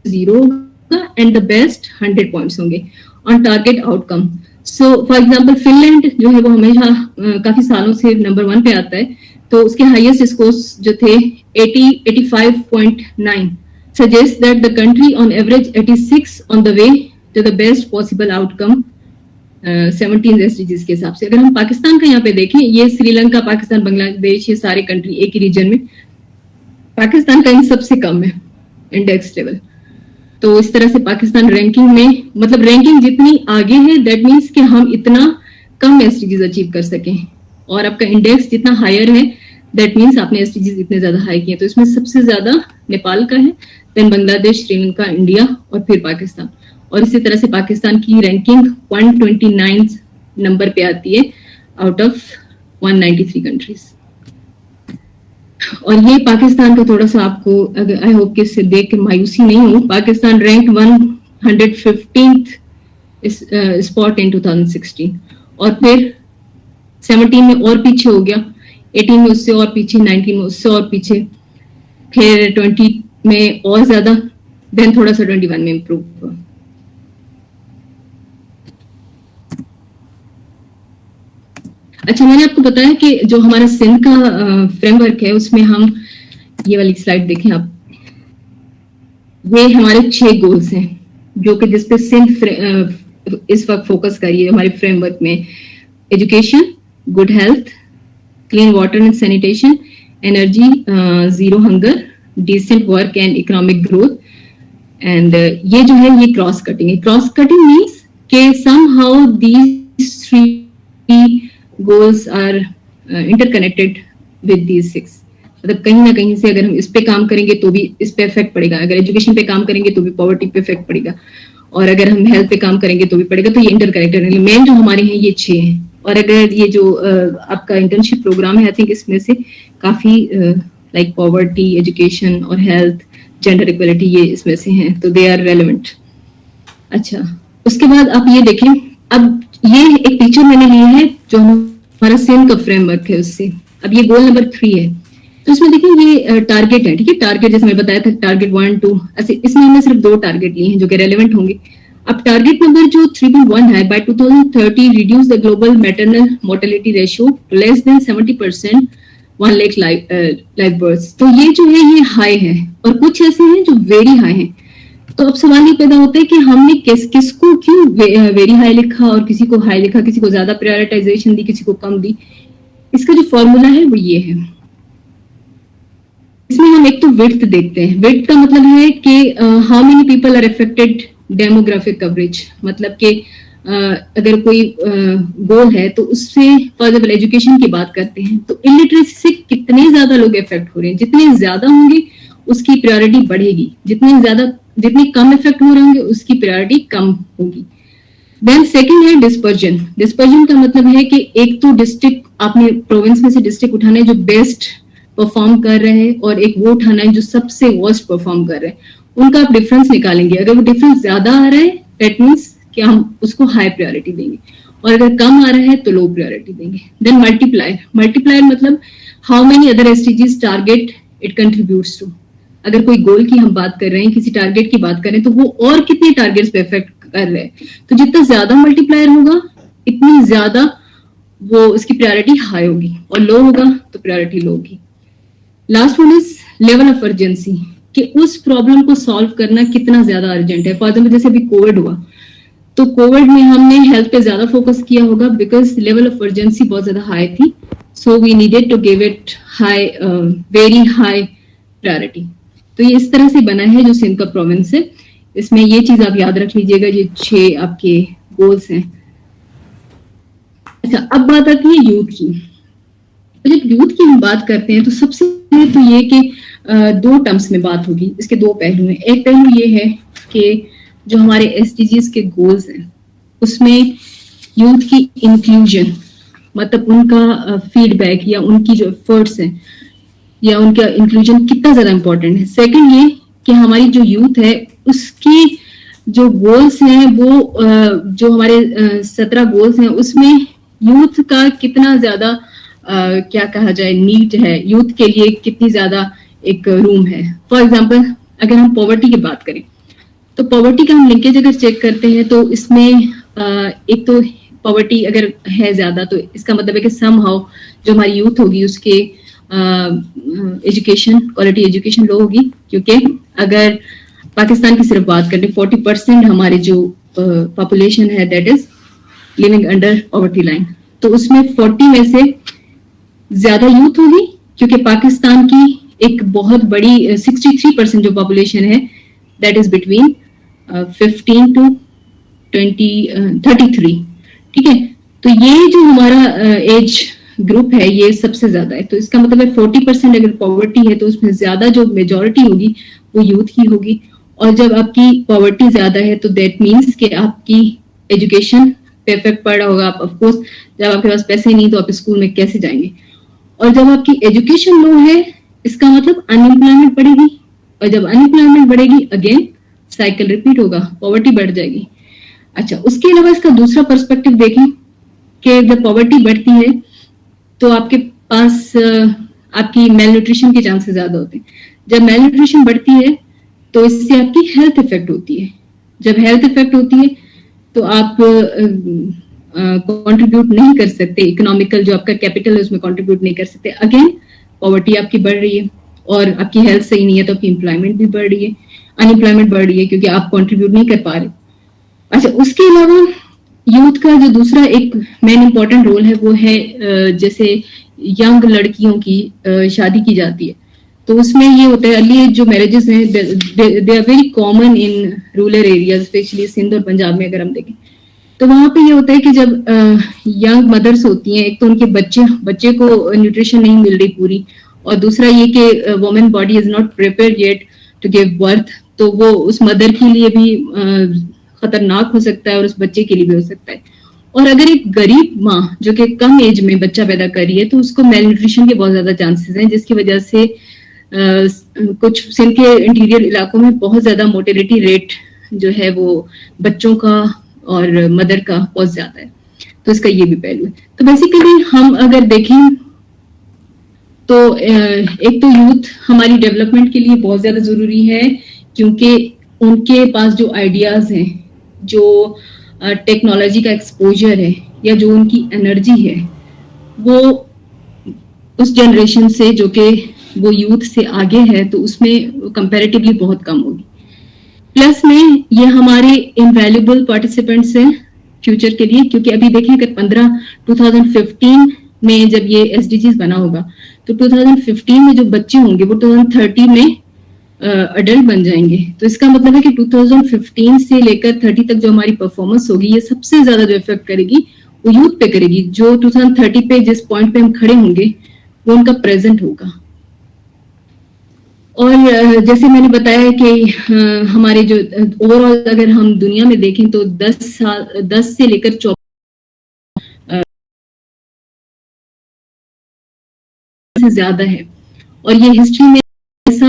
0 होगा एंड द बेस्ट 100 पॉइंट्स होंगे on target outcome. So for example Finland जो है वो हमेशा काफी सालों से नंबर 1 पे आता है, तो उसके हाईएस्ट स्कोर्स जो थे 85.9 suggest that the country on average 86 on the way to the best possible outcome 17 SDGs के हिसाब से। अगर हम पाकिस्तान का यहाँ पे देखें, ये श्रीलंका, पाकिस्तान, बांग्लादेश, ये सारे कंट्री एक ही रीजन में, पाकिस्तान का इन सबसे कम है इंडेक्स लेवल। तो इस तरह से पाकिस्तान रैंकिंग में, मतलब रैंकिंग जितनी आगे है दैट मीन्स कि हम इतना कम एसडीजीज अचीव कर सकें, और आपका इंडेक्स जितना हायर है दैट मीन्स आपने एसडीजीज इतने ज्यादा हाई किए। तो इसमें सबसे ज्यादा नेपाल का है, देन बांग्लादेश, श्रीलंका, इंडिया और फिर पाकिस्तान। और इसी तरह से पाकिस्तान की रैंकिंग 129 नंबर पे आती है आउट ऑफ 193 कंट्रीज। और ये पाकिस्तान का थोड़ा सा आपको, आई होप कि इससे देख के मायूसी नहीं हो, Pakistan rank 115th spot in 2016, और फिर 17 में और पीछे हो गया, 18 में उससे और पीछे, 19 में उससे और पीछे, फिर 20 में और ज्यादा, देन थोड़ा सा 21 में इम्प्रूव हुआ। अच्छा, मैंने आपको बताया कि जो हमारा सिंध का फ्रेमवर्क है उसमें हम, ये वाली स्लाइड देखें आप, ये हमारे 6 गोल्स हैं जो कि जिसपे सिंध इस वक्त फोकस कर रही है हमारे फ्रेमवर्क में। Education, good health, clean water and sanitation, energy, zero hunger, decent work and economic growth. And ये जो है ये क्रॉस कटिंग है। क्रॉस कटिंग मीन्स के somehow these 3 goals are interconnected with these 6। मतलब कहीं ना कहीं से अगर हम इस पे काम करेंगे तो भी इस पे इफेक्ट पड़ेगा, अगर एजुकेशन पे काम करेंगे तो भी पॉवर्टी पे इफेक्ट पड़ेगा, और अगर हम हेल्थ पे काम करेंगे तो भी पड़ेगा। तो ये इंटरकनेक्टेड है। मेन जो हमारे हैं ये 6 हैं। और अगर ये जो आपका इंटर्नशिप प्रोग्राम है, आई थिंक इसमें से काफी लाइक पॉवर्टी, एजुकेशन और हेल्थ, जेंडर इक्वलिटी, ये इसमें से हैं, तो दे आर रेलेवेंट। अच्छा, उसके बाद आप ये देखें, अब ये एक पिक्चर मैंने ली है जो हमारा सेम का फ्रेमवर्क है उससे। अब ये गोल नंबर 3 है, तो इसमें देखिए ये टारगेट है, ठीक है। टारगेट जैसे मैं बताया था, टारगेट 1, 2, ऐसे इसमें हमने सिर्फ 2 टारगेट लिए हैं जो कि रेलेवेंट होंगे। अब टारगेट नंबर जो 3.1 है, by 2030 reduce the global maternal mortality ratio to less than 70%, 1 lakh live births. तो ये जो है ये हाई है, और कुछ ऐसे हैं जो वेरी हाई हैं। तो अब सवाल ये पैदा होता है कि हमने किसको क्यों वेरी हाई लिखा और किसी को हाई लिखा, किसी को ज्यादा प्रायोरिटाइजेशन दी, किसी को कम दी। इसका जो फॉर्मूला है वो ये है। इसमें हम एक तो विड्थ देखते हैं। विड्थ का मतलब है कि how many people are affected demographic coverage, मतलब कि अगर कोई गोल है तो उससे फॉर एग्जाम्पल एजुकेशन की बात करते हैं तो इलिटरेसी से कितने ज्यादा लोग इफेक्ट हो रहे हैं। जितने ज्यादा होंगे उसकी प्रायोरिटी बढ़ेगी, जितने कम इफेक्ट हो रहे होंगे उसकी प्रायोरिटी कम होगी। देन सेकंड है डिस्पर्जन। डिस्पर्जन का मतलब है कि एक तो डिस्ट्रिक्ट, आपने प्रोविंस में से डिस्ट्रिक्ट उठाना है जो बेस्ट परफॉर्म कर रहे हैं, और एक वो उठाना है जो सबसे वर्स्ट परफॉर्म कर रहे हैं। उनका आप डिफरेंस निकालेंगे। अगर वो डिफरेंस ज्यादा आ रहा है दैट मीन्स कि हम उसको हाई प्रायोरिटी देंगे, और अगर कम आ रहा है तो लो प्रायोरिटी देंगे। Then multiplier. मल्टीप्लायर मतलब how many other SDGs target it contributes to. अगर कोई गोल की हम बात कर रहे हैं, किसी टारगेट की बात कर रहे हैं, तो वो और कितने टारगेट्स पे इफेक्ट कर रहे हैं। तो जितना ज्यादा मल्टीप्लायर होगा इतनी ज्यादा वो उसकी प्रायोरिटी हाई होगी, और लो होगा तो प्रायोरिटी लो होगी। Last one is level of urgency, कि उस प्रॉब्लम को सॉल्व करना कितना ज्यादा अर्जेंट है। फॉर एग्जाम्पल जैसे अभी कोविड हुआ, तो कोविड में हमने हेल्थ पे ज्यादा फोकस किया होगा बिकॉज लेवल ऑफ अर्जेंसी बहुत ज्यादा हाई थी। So we needed to give it high, very high priority. तो ये इस तरह से बना है जो सिंध का प्रोविंस है। इसमें ये चीज आप याद रख लीजिएगा, ये 6 आपके गोल्स हैं। अच्छा, अब बात आती है यूथ की। तो जब यूथ की हम बात करते हैं तो सबसे पहले तो ये कि 2 टर्म्स में बात होगी। इसके 2 पहलू हैं। एक पहलू ये है कि जो हमारे एसडीजीज के गोल्स हैं उसमें यूथ की इंक्लूजन, मतलब उनका फीडबैक या उनकी जो एफर्ट्स हैं या उनका इंक्लूजन कितना ज्यादा इंपॉर्टेंट है। सेकंड ये कि हमारी जो यूथ है उसकी जो गोल्स हैं वो जो हमारे 17 गोल्स हैं उसमें यूथ का कितना ज्यादा क्या कहा जाए नीड है, यूथ के लिए कितनी ज्यादा एक रूम है। फॉर एग्जाम्पल अगर हम पॉवर्टी की बात करें तो पॉवर्टी का हम लिंकेज अगर चेक करते हैं तो इसमें एक तो पॉवर्टी अगर है ज्यादा तो इसका मतलब है कि समहाउ जो हमारी यूथ होगी उसके एजुकेशन, क्वालिटी एजुकेशन लो होगी। क्योंकि अगर पाकिस्तान की सिर्फ बात करें 40% हमारे जो पॉपुलेशन है that is living under poverty line, तो उसमें 40 में से ज्यादा यूथ होगी क्योंकि पाकिस्तान की एक बहुत बड़ी 63% जो पॉपुलेशन है दैट इज बिटवीन 15 टू 33, ठीक है। तो ये जो हमारा एज ग्रुप है ये सबसे ज्यादा है। तो इसका मतलब है 40% अगर पॉवर्टी है तो उसमें ज्यादा जो मेजॉरिटी होगी वो यूथ की होगी। और जब आपकी पॉवर्टी ज्यादा है तो दैट मीन्स कि आपकी एजुकेशन पे इफेक्ट पड़ रहा होगा। आप ऑफकोर्स जब आपके पास पैसे नहीं तो आप स्कूल में कैसे जाएंगे। और जब आपकी एजुकेशन लो है इसका मतलब अनएम्प्लॉयमेंट बढ़ेगी, और जब अनएम्प्लॉयमेंट बढ़ेगी अगेन साइकिल रिपीट होगा, पॉवर्टी बढ़ जाएगी। अच्छा, उसके अलावा इसका दूसरा पर्सपेक्टिव देखें कि जब पॉवर्टी बढ़ती है तो आपके पास आपकी मेल न्यूट्रिशन के चांसेस ज्यादा होते हैं। जब मेल न्यूट्रिशन बढ़ती है तो इससे आपकी हेल्थ इफेक्ट होती है। जब हेल्थ इफेक्ट होती है तो आप कंट्रीब्यूट नहीं कर सकते, इकोनॉमिकल जो आपका कैपिटल है उसमें कंट्रीब्यूट नहीं कर सकते, अगेन पॉवर्टी आपकी बढ़ रही है और आपकी हेल्थ सही नहीं है तो आपकी एम्प्लॉयमेंट भी बढ़ रही है, अनएम्प्लॉयमेंट बढ़ रही है क्योंकि आप कंट्रीब्यूट नहीं कर पा रहे। अच्छा, उसके अलावा यूथ का जो दूसरा एक मेन इंपॉर्टेंट रोल है वो है जैसे यंग लड़कियों की शादी की जाती है तो उसमें ये होता है अर्ली एज जो मैरिजेस हैं they are very common in rural areas, especially Sindh और पंजाब में अगर हम देखें तो वहां पे ये होता है कि जब यंग मदर्स होती हैं, एक तो उनके बच्चे को न्यूट्रिशन नहीं मिल रही पूरी, और दूसरा ये कि women body is not prepared yet to give birth, तो वो उस मदर के लिए भी खतरनाक हो सकता है और उस बच्चे के लिए भी हो सकता है। और अगर एक गरीब माँ जो कि कम एज में बच्चा पैदा कर रही है तो उसको मेल न्यूट्रिशन के बहुत ज्यादा चांसेस हैं, जिसकी वजह से कुछ सिंध के इंटीरियर इलाकों में बहुत ज्यादा मोर्टेलिटी रेट जो है वो बच्चों का और मदर का बहुत ज्यादा है, तो इसका ये भी पहलू है। तो बेसिकली हम अगर देखें तो एक तो यूथ हमारी डेवलपमेंट के लिए बहुत ज्यादा जरूरी है क्योंकि उनके पास जो आइडियाज हैं, जो टेक्नोलॉजी का एक्सपोजर है या जो उनकी एनर्जी है वो उस जनरेशन से जो कि वो यूथ से आगे है तो उसमें कंपैरेटिवली बहुत कम होगी। प्लस में ये हमारे इनवैल्यूएबल पार्टिसिपेंट्स हैं फ्यूचर के लिए, क्योंकि अभी देखें अगर 2015 में जब ये एसडीजीज बना होगा तो 2015 में जो बच्चे होंगे वो 2030 में अडल्ट बन जाएंगे। तो इसका मतलब है कि 2015 से लेकर 30 तक जो हमारी परफॉर्मेंस होगी ये सबसे ज्यादा जो इफेक्ट करेगी वो यूथ पे करेगी। जो 2030 पे जिस पॉइंट पे हम खड़े होंगे वो उनका प्रेजेंट होगा। और जैसे मैंने बताया कि हमारे जो ओवरऑल अगर हम दुनिया में देखें तो 10 से लेकर 14 से ज्यादा है, और ये हिस्ट्री में ऐसा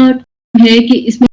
है कि इसमें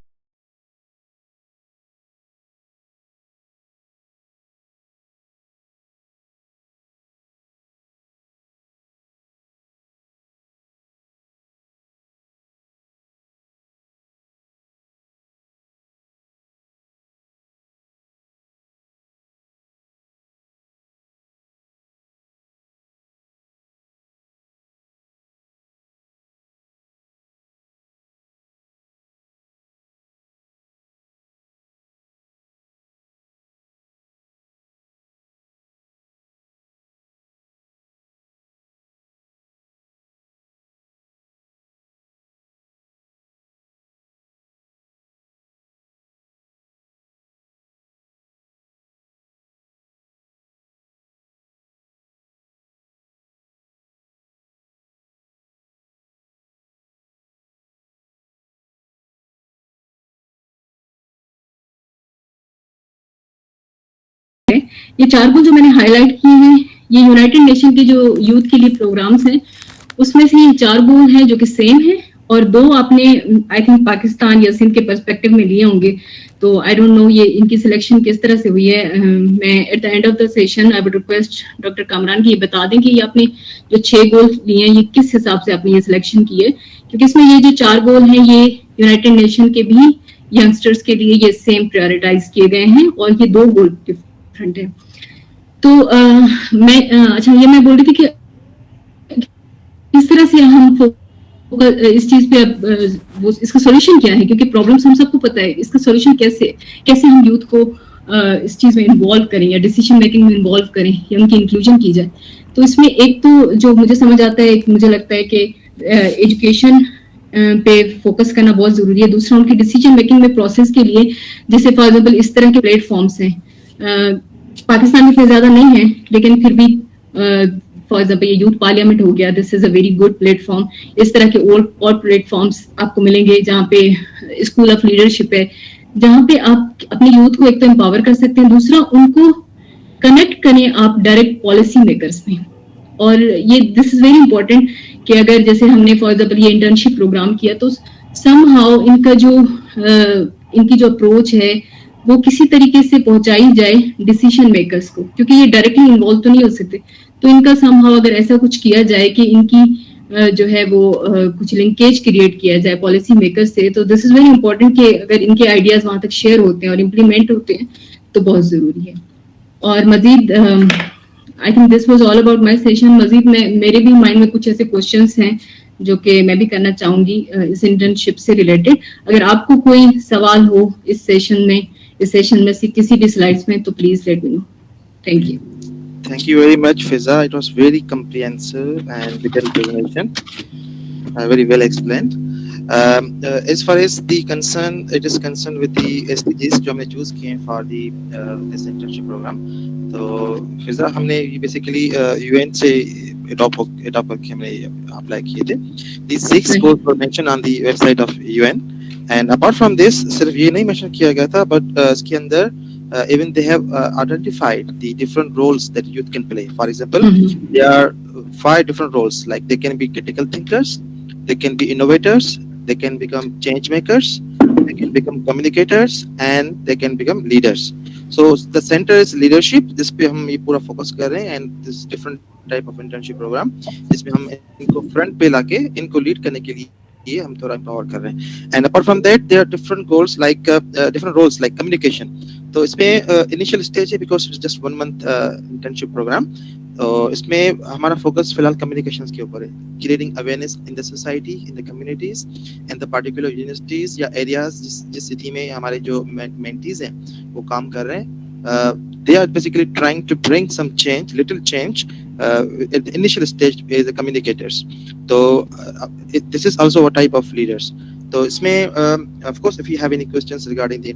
ये 4 गुण जो मैंने हाईलाइट किए हैं ये यूनाइटेड नेशन के जो यूथ के लिए प्रोग्राम्स हैं उसमें से ये 4 गुण हैं जो कि सेम है, और 2 आपने आई थिंक पाकिस्तान या सिंध के पर्सपेक्टिव में लिए होंगे। तो आई डोंट नो ये इनकी सिलेक्शन किस तरह से हुई है। मैं at the end of the session I would request doctor Kamran की ये बता दें कि ये आपने जो 6 गोल लिए हैं ये किस हिसाब से आपने ये सिलेक्शन की है, क्योंकि इसमें ये जो 4 गोल हैं ये यूनाइटेड नेशन के भी यंगस्टर्स के लिए ये सेम प्रायोरिटाइज किए गए हैं और ये 2 गोल डिफरेंट है। तो अच्छा ये मैं बोल रही थी कि किस तरह से हम इस चीज पे वो इसका सॉल्यूशन क्या है, क्योंकि प्रॉब्लम्स हम सबको पता है, इसका सॉल्यूशन कैसे हम यूथ को इस चीज में इन्वॉल्व करें या डिसीजन मेकिंग में इन्वॉल्व करें या उनकी इंक्लूजन की जाए। तो इसमें एक तो जो मुझे समझ आता है, मुझे लगता है कि एजुकेशन पे फोकस करना बहुत जरूरी है। दूसरा उनकी डिसीजन मेकिंग में प्रोसेस के लिए जैसे फॉर एग्जाम्पल इस तरह के प्लेटफॉर्म्स हैं, पाकिस्तान में इतने ज्यादा नहीं है लेकिन फिर भी फॉर एग्जाम्पल ये यूथ पार्लियामेंट हो गया, this is a very good platform. इस तरह के और प्लेटफॉर्म्स आपको मिलेंगे जहाँ पे स्कूल ऑफ लीडरशिप है, जहाँ पे आप अपने यूथ को एक तो एम्पावर कर सकते हैं, दूसरा उनको कनेक्ट करें आप डायरेक्ट पॉलिसी मेकर्स में। और ये दिस इज वेरी इंपॉर्टेंट कि अगर जैसे हमने फॉर एग्जाम्पल ये इंटर्नशिप प्रोग्राम किया तो समहाउ इनकी जो अप्रोच है वो किसी तरीके से पहुंचाई जाए डिसीजन मेकर्स को, क्योंकि ये डायरेक्टली इन्वॉल्व तो नहीं हो सकते। तो इनका समहाउ अगर ऐसा कुछ किया जाए कि इनकी जो है वो कुछ लिंकेज क्रिएट किया जाए पॉलिसी मेकर से, तो दिस इज वेरी इंपॉर्टेंट कि अगर इनके आइडियाज वहां तक शेयर होते हैं और इम्प्लीमेंट होते हैं तो बहुत जरूरी है। और Majeed I think this was all about my session. Majeed मेरे भी माइंड में कुछ ऐसे क्वेश्चंस हैं जो कि मैं भी करना चाहूंगी इस इंटर्नशिप से रिलेटेड. अगर आपको कोई सवाल हो इस सेशन में से किसी भी स्लाइड्स में, तो please let me know. Thank you. Thank you very much, Fiza. It was very comprehensive and detailed presentation. Very well explained. As far as the concern, it is concerned with the SDGs जो हमने choose किए हैं for the this internship program. तो फिजा हमने basically UN से adopt करके हमने apply किए थे. These 6 goals were mentioned on the website of UN. And apart from this, सिर्फ ये नहीं mention किया गया था, but इसके अंदर even they have identified the different roles that youth can play. For example, there are 5 different roles. Like they can be critical thinkers, they can be innovators, they can become change makers, they can become communicators, and they can become leaders. So the center is leadership. जिस पे हम ये पूरा focus कर रहे हैं, and this different type of internship program जिसमें हम इनको front पे लाके इनको lead करने के लिए हम थोड़ा empower कर रहे हैं. And apart from that, there are different goals like different roles like communication. तो इसमें इनिशियल स्टेज है because it's just 1 month internship programme. तो इसमें हमारा फोकस फिलहाल कम्युनिकेशंस के ऊपर है. Creating awareness in the society, in the communities and the particular universities या एरियाज जिस सिटी में हमारे जो मेंटीज हैं वो काम कर रहे हैं. They are basically trying to bring some change, little change at the initial stage as the communicators. So this is also a type of leaders. So इसमें of course if you have any questions regarding the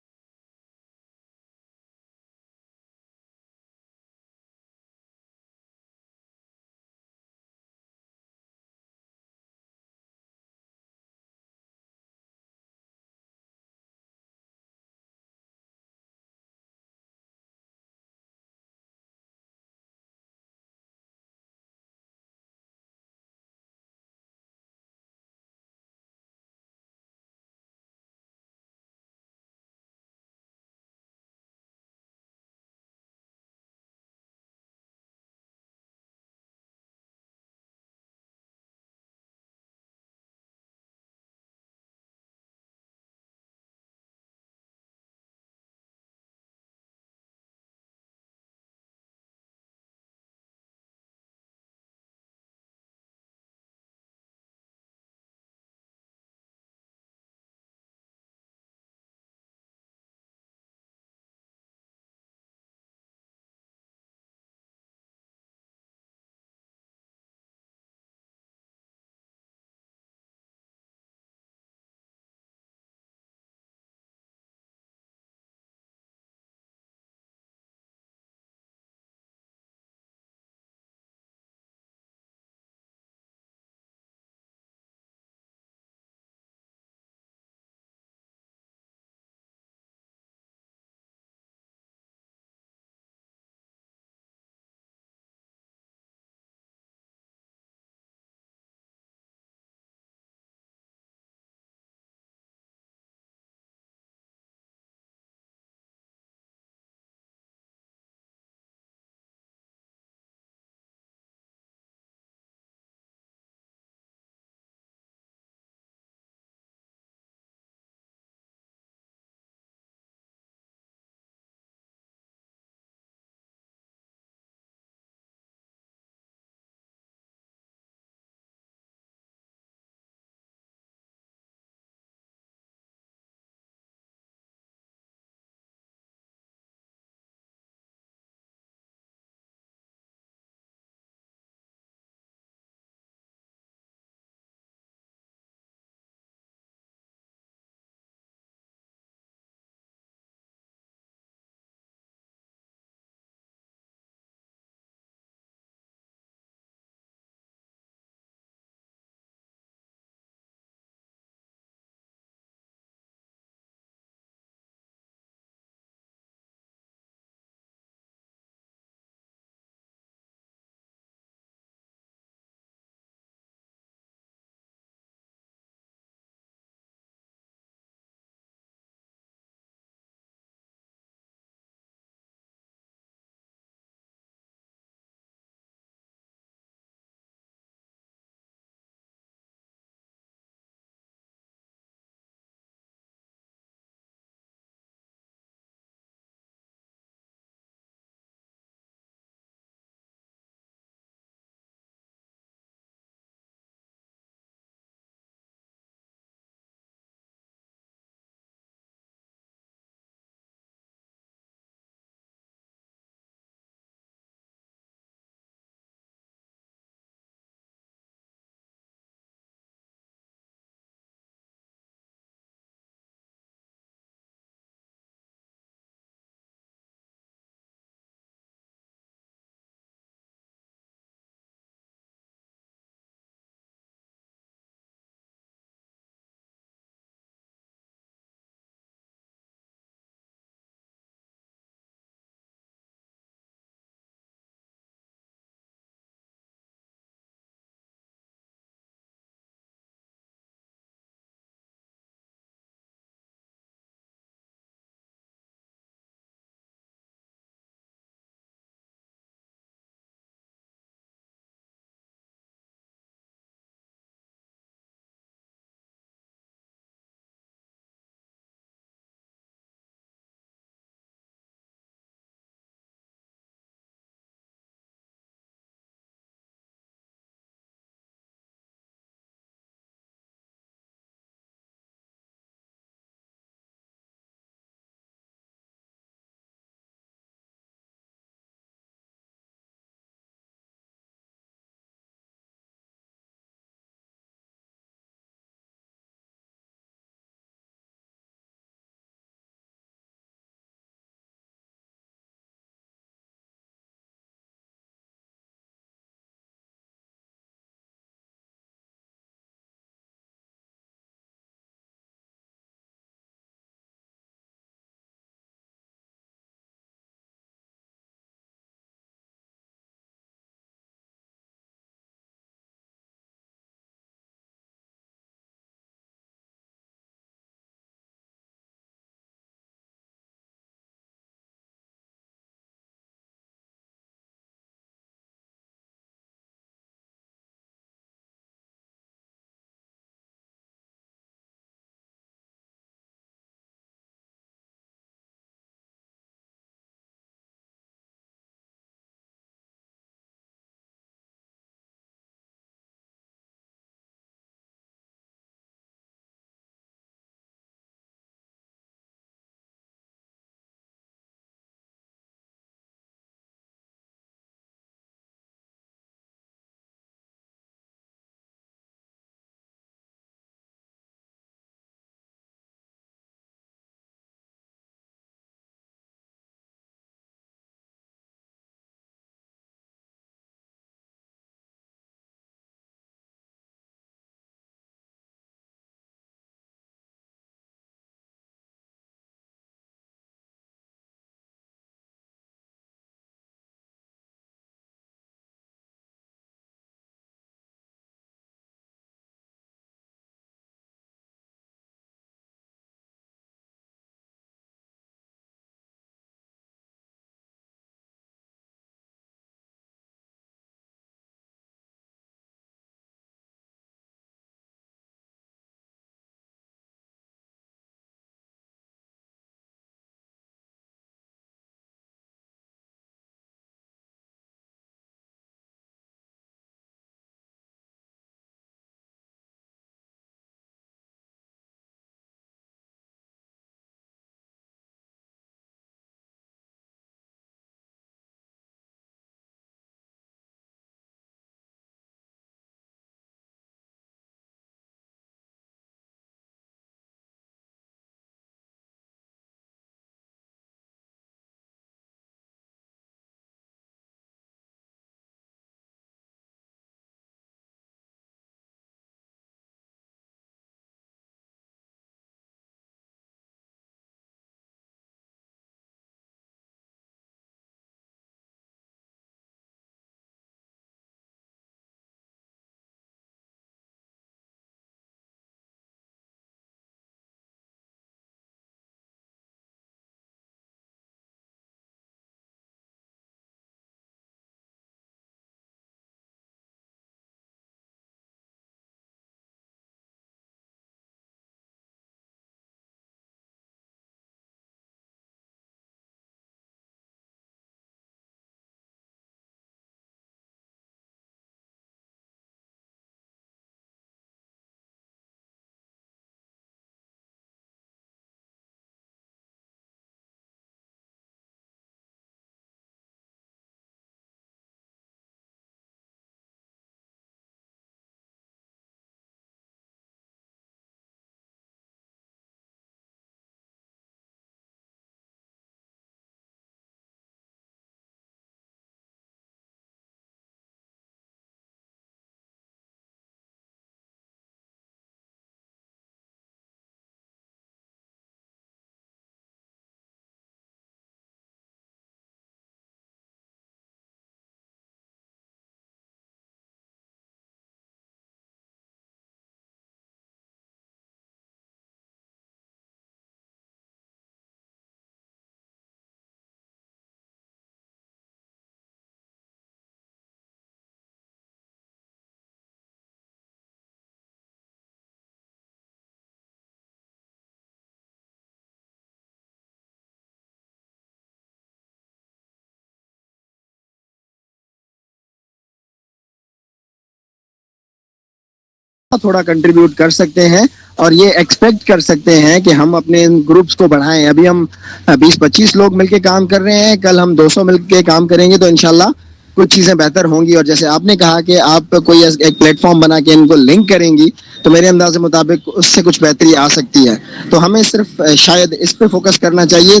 थोड़ा contribute कर सकते हैं और ये expect कर सकते हैं कि हम अपने इन ग्रुप्स को बढ़ाएं। अभी हम 20-25 लोग मिलके काम कर रहे हैं, कल हम 200 मिलके काम करेंगे तो इंशाल्लाह कुछ चीजें बेहतर होंगी। और जैसे आपने कहा कि आप कोई एक प्लेटफॉर्म बना के इनको लिंक करेंगी तो मेरे अंदाजे मुताबिक उससे कुछ बेहतरी आ सकती है। तो हमें सिर्फ शायद इस पे फोकस करना चाहिए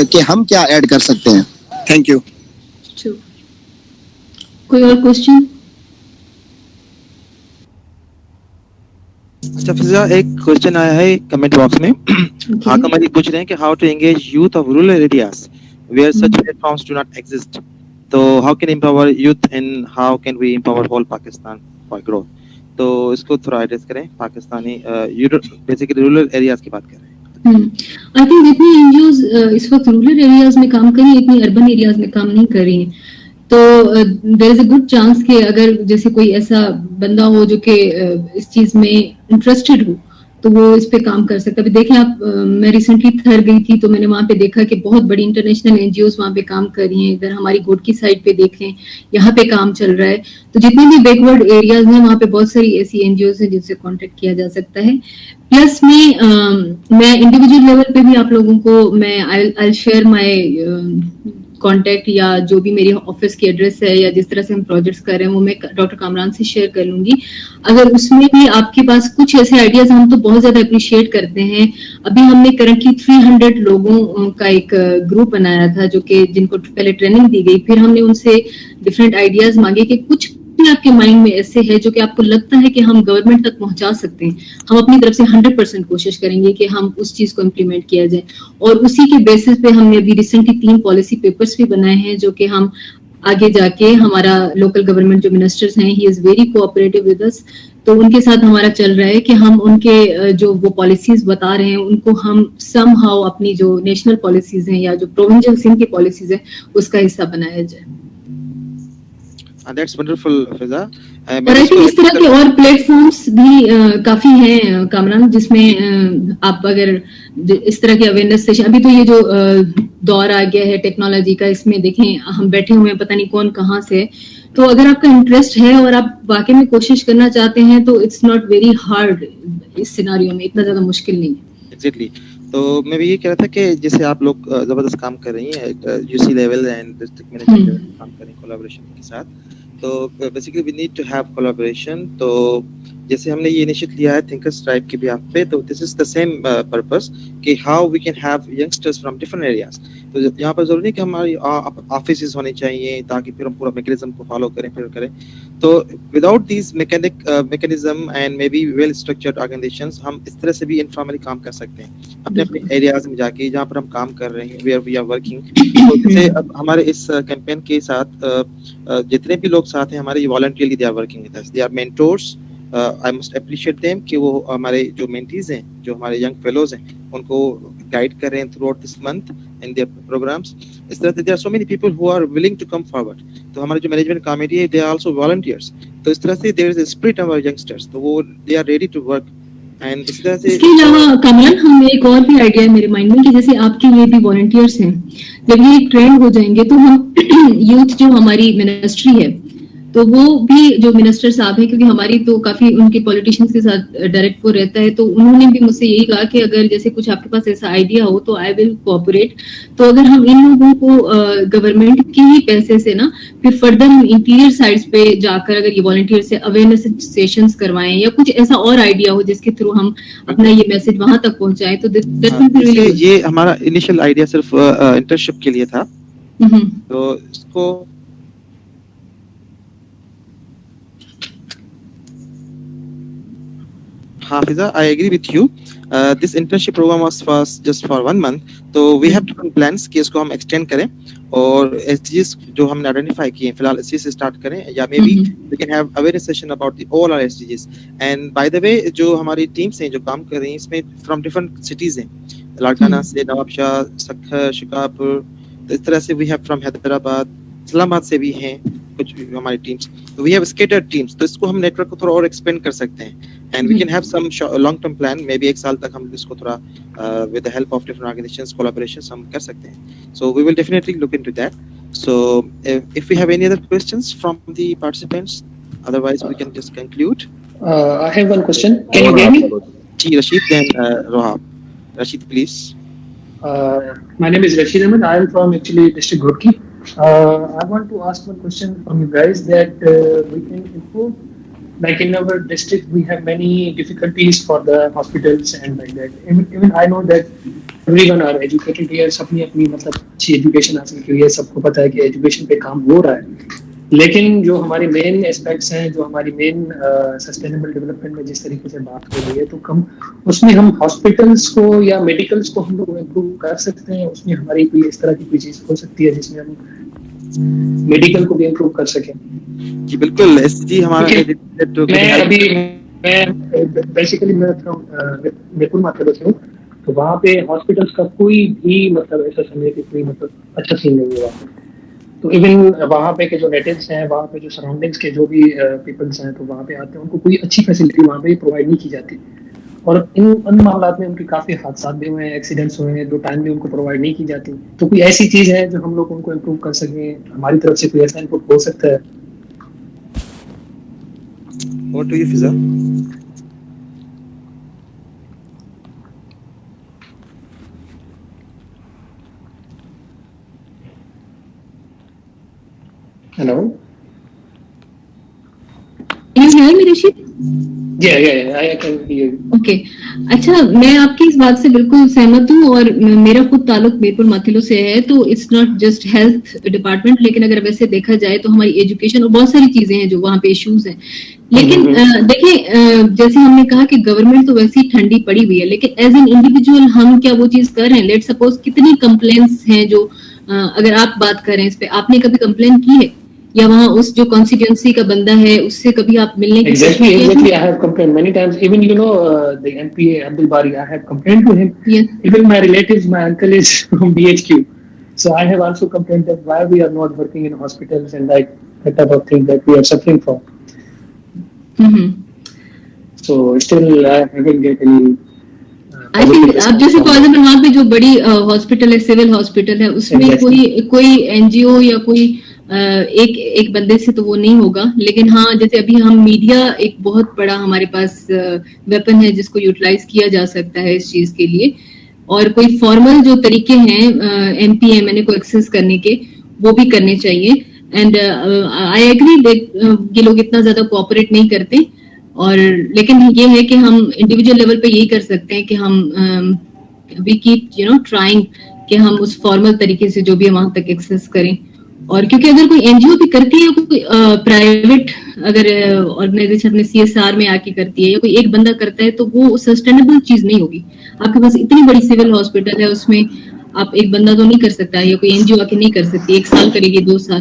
कि हम क्या ऐड कर सकते हैं। Thank you. कोई और क्वेश्चन? अच्छा फिजा, एक क्वेश्चन आया है कमेंट बॉक्स में। हाकम अली पूछ रहे हैं कि how to engage youth of rural areas where such platforms do not exist. तो how can empower youth and how can we empower whole Pakistan for growth. तो इसको थोड़ा एड्रेस करें। पाकिस्तानी बेसिकली रूरल एरियाज की बात कर रहे हैं। आई थिंक जितनी एनजीओज इस वक्त रूरल एरियाज में काम कर रही हैं इतनी अर्बन एरियाज में काम नहीं कर रही हैं। तो there is a good chance कि अगर जैसे कोई ऐसा बंदा हो जो कि इस चीज में इंटरेस्टेड हो तो वो इस पे काम कर सकता है। अभी देखें आप, मैं रिसेंटली थर गई थी तो मैंने वहां पे देखा कि बहुत बड़ी इंटरनेशनल एनजीओज वहां पे काम कर रही हैं। इधर हमारी घोटकी साइड पे देख लें, यहाँ पे काम चल रहा है। तो जितने भी बैकवर्ड एरियाज हैं वहां पे बहुत सारी ऐसी एनजीओज हैं जिनसे कॉन्टेक्ट किया जा सकता है। प्लस में मैं इंडिविजुअल लेवल पे भी आप लोगों को मैं आई शेयर माय कॉन्टैक्ट या जो भी मेरी ऑफिस की एड्रेस है या जिस तरह से हम प्रोजेक्ट्स कर रहे हैं वो मैं डॉक्टर कामरान से शेयर कर लूंगी। अगर उसमें भी आपके पास कुछ ऐसे आइडियाज हम तो बहुत ज्यादा अप्रिशिएट करते हैं। अभी हमने करंटली 300 लोगों का एक ग्रुप बनाया था जो कि जिनको पहले ट्रेनिंग दी गई, फिर हमने उनसे डिफरेंट आइडियाज मांगे कि कुछ आपके माइंड में ऐसे है जो कि आपको लगता है कि हम गवर्नमेंट तक पहुंचा सकते हैं, हम अपनी तरफ से 100% कोशिश करेंगे कि हम उस चीज को इम्प्लीमेंट किया जाए। और उसी के बेसिस पे हमने अभी रिसेंटली 3 पॉलिसी पेपर्स भी बनाए हैं जो कि हम आगे जाके हमारा लोकल गवर्नमेंट जो मिनिस्टर्स हैं he is very cooperative with us, तो उनके साथ हमारा चल रहा है कि हम उनके जो वो पॉलिसीज बता रहे हैं उनको हम समहाउ अपनी जो नेशनल पॉलिसीज हैं या जो प्रोविंशियल सिंह की पॉलिसीज है उसका हिस्सा बनाया जाए। That's wonderful, Fiza. और आई थिंक इस तरह के और प्लेटफॉर्म्स भी काफी हैं कामरान, जिसमें आप अगर इस तरह के अवेयरनेस सेशन, अभी तो ये जो दौर आ गया है टेक्नोलॉजी का, इसमें देखें हम बैठे हुए हैं पता नहीं कौन कहाँ से, तो अगर आपका इंटरेस्ट है और आप वाकई में कोशिश करना चाहते हैं तो इट्स नॉट वेरी हार्ड। इस सिनारियो में इतना ज्यादा मुश्किल नहीं है। एग्जैक्टली। तो मैं भी ये कह रहा था कि जैसे आप लोग जबरदस्त काम कर रही हैं UC level and district management level काम कर रही हैं कोलैबोरेशन के साथ, तो basically we need to have collaboration. तो जैसे हमने ये इनिशिएटिव लिया है थिंकर्स ट्राइब के भी आप पे, तो this is the same purpose कि how we can have youngsters from different areas. तो यहाँ पर जरूरी नहीं कि हमारी ऑफिसेज होने चाहिए ताकि फिर हम पूरा मैकेनिज्म को फॉलो करें फिर करें। तो without this mechanism and may be well structured organisations हम इस तरह से भी इनफॉर्मली काम कर सकते हैं अपने अपने एरियाज में जाके जहाँ पर हम काम कर रहे हैं, वेयर वी आर वर्किंग। तो जैसे अब हमारे इस कैंपेन के साथ जितने भी लोग साथ हैं हमारे voluntarily they are working with us, they are mentors. I must appreciate them कि वो हमारे जो मेंटीज हैं, जो हमारे यंग फेलोज हैं, उनको गाइड कर रहे हैं throughout this month in their programmes. इस तरह से there are so many people who are willing to come forward. तो हमारे जो मैनेजमेंट कमेटी है दे आर आल्सो वॉलंटियर्स। तो इस तरह से there is a spirit among youngsters, तो वो they are ready to work. And इस तरह से इसके अलावा कमल, हम एक और भी आइडिया है मेरे माइंड में कि जैसे आपके लिए भी वॉलंटियर्स हैं, जब ये ट्रेंड हो जाएंगे तो हम यूथ जो हमारी मिनिस्ट्री है तो वो भी जो मिनिस्टर साहब है, क्योंकि हमारी तो काफी उनके पॉलिटिशियंस के साथ डायरेक्ट वो रहता है, तो उन्होंने भी मुझसे यही कहा कि अगर जैसे कुछ आपके पास ऐसा आइडिया हो तो आई विल कोऑपरेट। तो अगर हम इन लोगों को गवर्नमेंट के ही पैसे से ना फिर फर्दर हम इंटीरियर साइड्स पे जाकर अगर ये वॉलंटियर से अवेयरनेस सेशंस करवाएं या कुछ ऐसा और आइडिया हो जिसके थ्रू हम अपना ये मैसेज वहां तक पहुंचाएं, तो ये हमारा इनिशियल आइडिया सिर्फ इंटर्नशिप के लिए था। तो इसको Hafiza, I agree with you. This internship program was just for 1 month. तो we have different plans कि इसको हम extend करें और SDGs जो हमने identify किए हैं फिलहाल इसी से start करें, या maybe we can have awareness session about all our SDGs. And by the way, जो हमारी teams हैं जो काम कर रही हैं इसमें from different cities हैं, लाड़काना से, नवाबशाह, सक्खर, शिकारपुर, तो इस तरह से we have from Hyderabad, Islamabad से भी हैं कुछ हमारी टीम्स। तो वी हैव स्केटर्ड टीम्स, तो इसको हम नेटवर्क को थोड़ा और एक्सपेंड कर सकते हैं and we can have some long term plan, maybe 1 साल तक हम इसको थोड़ा with the help of different organisations collaborations हम कर सकते हैं। So we will definitely look into that. So if we have any other questions from the participants, otherwise we can just conclude. I have one question. Can you hear me? जी Rashid, then Rohab. Rashid, please. My name is Rashid Ahmed. I am from actually District Roorkee. I want to ask one question from you guys that we can improve. Like in our district, we have many difficulties for the hospitals and like that. Even I know that everyone are educated here. सबने अपनी मतलब अच्छी education हासिल की है. सबको पता है कि education पे काम हो रहा है. लेकिन जो हमारी मेन एस्पेक्ट्स हैं, जो हमारी मेन सस्टेनेबल डेवलपमेंट में जिस तरीके से बात हो रही है, तो कम उसमें हम हॉस्पिटल्स को या मेडिकल्स को हम लोग इम्प्रूव कर सकते हैं. उसमें हमारी कोई इस तरह की कोई चीज हो सकती है जिसमें हम मेडिकल को भी इम्प्रूव कर सकें. जी बिल्कुल, एसजी हमारा मैं बेसिकली मैं मिरपुर मात्र से हूँ, तो वहाँ पे हॉस्पिटल्स का कोई भी मतलब ऐसा समय कि कोई मतलब अच्छा सीन नहीं हुआ. तो इवन वहाँ पे के जो नेटिव्स हैं, वहाँ पे जो सराउंडिंग्स के जो भी पीपल्स हैं, तो वहाँ पे आते हैं, उनको कोई अच्छी फैसिलिटी वहाँ पे प्रोवाइड नहीं की जाती. और इन मामलात में उनके काफी हादसा भी हुए हैं, एक्सीडेंट्स हुए हैं, जो टाइम में उनको प्रोवाइड नहीं की जाती. तो कोई ऐसी चीज है जो हम लोग उनको इम्प्रूव कर सकें, हमारी तरफ से कोई ऐसा इनपुट हो सकता है? What do you, Fiza? Hello. Can you hear me, Rashid? Yeah, I can hear you. Okay. अच्छा, मैं आपकी इस बात से बिल्कुल सहमत हूँ और मेरा खुद ताल्लुक मीरपुर माथिलो से है, तो it's not just health department, लेकिन अगर वैसे देखा जाए तो हमारी एजुकेशन और बहुत सारी चीजें हैं जो वहाँ पे इश्यूज हैं. लेकिन देखिए, जैसे हमने कहा कि गवर्नमेंट तो वैसे ही ठंडी पड़ी हुई है, लेकिन एज एन इंडिविजुअल हम क्या वो चीज कर रहे हैं? लेट सपोज कितनी कंप्लेंट्स हैं जो अगर आप बात करें इस पे, आपने कभी कंप्लेंट की है या वहाँ उस जो कॉन्स्टिट्यूएंसी का बंदा है उससे कभी आप मिलने की Exactly. I have complained many times. Even the MPA Abdul Bari, I have complained to him. Yes. Even my relatives, my uncle is from BHQ, so I have also complained that why we are not working in hospitals and like that type of thing that we are suffering from. So still I haven't get any. I think आप जैसे for example वहाँ पे जो बड़ी hospital है, civil hospital है, उसमें कोई एनजीओ या कोई एक बंदे से तो वो नहीं होगा. लेकिन हाँ, जैसे अभी हम मीडिया एक बहुत बड़ा हमारे पास वेपन है जिसको यूटिलाइज किया जा सकता है इस चीज के लिए. और कोई फॉर्मल जो तरीके हैं एमपीएमएनए को एक्सेस करने के, वो भी करने चाहिए. एंड आई एग्री ये लोग इतना ज्यादा कोऑपरेट नहीं करते. और लेकिन ये है कि हम इंडिविजुअल लेवल पे यही कर सकते हैं कि हम वी कीप ट्राइंग कि हम उस फॉर्मल तरीके से जो भी वहां तक एक्सेस करें. और क्योंकि अगर कोई एनजीओ भी करती है, कोई प्राइवेट अगर ऑर्गेनाइजेशन अपने सीएसआर में आके करती है, या कोई एक बंदा करता है, तो वो सस्टेनेबल चीज नहीं होगी. आपके पास इतनी बड़ी सिविल हॉस्पिटल है, उसमें आप एक बंदा तो नहीं कर सकता, या कोई एनजीओ आके नहीं कर सकती. 1 साल करेगी, 2 साल.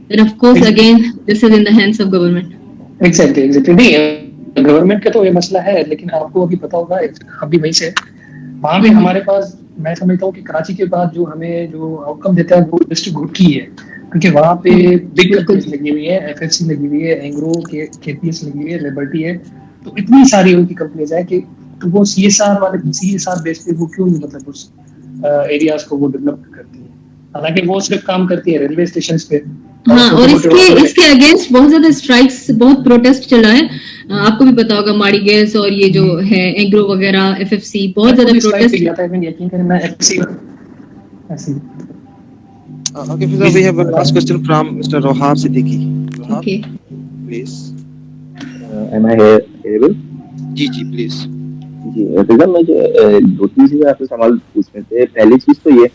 Then of course again this is in the hands of government. Exactly नहीं, गवर्नमेंट का तो ये मसला है, लेकिन आपको अभी पता होगा, अभी वहीं से वहाँ पे हमारे पास, मैं समझता हूँ कि कराची के बाद जो हमें जो आउटकम देता है वो डिस्ट्रिक्ट रोorkee है, क्योंकि वहाँ पे बिग कंपनीज लगी हुई है, एफएफसी लगी हुई है, एंग्रो केपीएस लगी हुई है, लिबर्टी है. तो इतनी सारी उनकी कंपनीज है कि तो वो सीएसआर बेस पे वो क्यों नहीं मतलब उस एरियाज को वो डेवलप करती है. हालांकि वो सिर्फ काम करती है रेलवे स्टेशन पे. हाँ, और इसके अगेंस्ट बहुत ज्यादा स्ट्राइक्स, बहुत प्रोटेस्ट चला है. आपको भी पता होगा, माड़ी गैस और ये जो है एग्रो वगैरह, एफएफसी, बहुत ज्यादा प्रोटेस्ट किया था. यकीन करें, मैं FFC Okay, Fiza, we have a last question from Mr. Rohab Siddiqui. Rohab, Okay. please. Am I able? जी please. जी फिजा, मुझे 2-3 चीजें आपसे सवाल पूछने थे. पहली चीज तो ये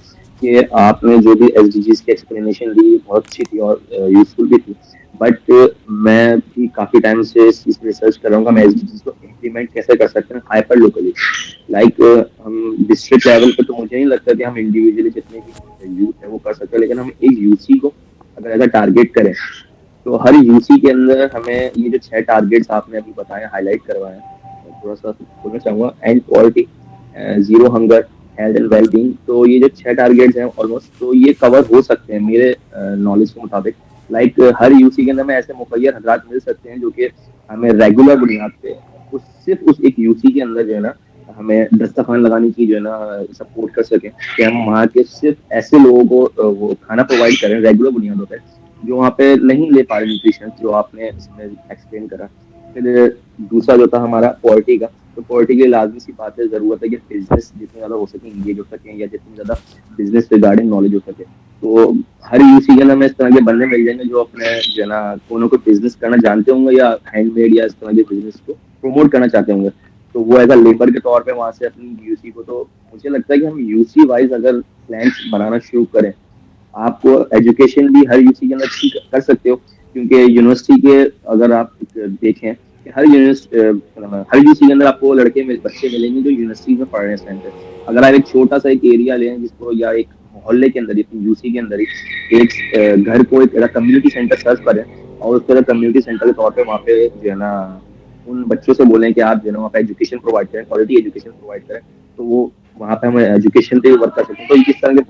कि आपने जो भी एसडीजीज की एक्सप्लेनेशन दी बहुत अच्छी थी और यूजफुल भी थी, बट मैं भी काफी टाइम से इस चीज पे रिसर्च कर रहा हूँ कि हम एसडीजीज को इम्प्लीमेंट कैसे कर सकते हैं हाइपर लोकली. लाइक हम डिस्ट्रिक्ट लेवल पे तो मुझे नहीं लगता कि हम इंडिविजुअली जितने भी यूथ है वो कर सकते हैं, लेकिन हम एक यूसी को अगर ऐसा टारगेट करें तो हर यूसी के अंदर हमें ये जो 6 टारगेट्स आपने अभी बताए, हाईलाइट करवाए, थोड़ा सा बोलना चाहूँगा. And quality, zero hunger, health and wellbeing. तो ये जो 6 टारगेट्स हैं ऑलमोस्ट, तो ये कवर हो सकते हैं मेरे नॉलेज के मुताबिक. लाइक हर यूसी के अंदर में ऐसे मुखैर हजरात मिल सकते हैं जो कि हमें रेगुलर बुनियाद पे सिर्फ उस एक यूसी के अंदर जो है ना हमें दस्तरखान लगाने की जो है ना सपोर्ट कर सकें, कि हम वहाँ के सिर्फ ऐसे लोगों को वो खाना प्रोवाइड करें रेगुलर बुनियादों पर जो वहाँ पे नहीं ले पा रहे न्यूट्रिशन, जो आपने इसमें एक्सप्लेन करा. फिर दूसरा जो था हमारा पॉवर्टी का, तो पॉवर्टी के लिए लाजमी सी बात है, जरूरत है कि बिजनेस जितने ज्यादा हो सके इंगेज हो सके, या जितनी ज्यादा बिजनेस रिगार्डिंग नॉलेज हो सके। तो हर यूसी के अंदर में इस तरह के बंदे मिल जाएंगे जो अपने जो है ना कोनो को बिजनेस करना जानते होंगे, या हैंडमेड या इस तरह के बिजनेस को प्रमोट करना चाहते होंगे। तो वो एज अ लेबर के तौर पे वहां से अपनी यूसी को, तो मुझे लगता है कि हम यूसी वाइज अगर प्लान्स बनाना शुरू करें, आपको एजुकेशन भी हर यूसी के अंदर ठीक कर सकते हो, क्योंकि यूनिवर्सिटी के अगर आप देखें कि हर यूसी के अंदर आपको बच्चे मिलेंगे जो यूनिवर्सिटी में पढ़ रहे हैं स्टूडेंट। अगर आप एक छोटा सा एक एरिया लें जिसको, या एक मोहल्ले के अंदर ही यूसी के अंदर ही एक घर को एक कम्युनिटी सेंटर सर्च करें, और उस तरह कम्युनिटी सेंटर के तौर पे वहाँ पे जो है ना उन बच्चों से बोलें कि आप जो है ना वहाँ पे एजुकेशन प्रोवाइड करें, क्वालिटी एजुकेशन प्रोवाइड करें, तो वो वहाँ पे हम एजुकेशन पे वर्क कर सकते हैं। तो इस तरह के,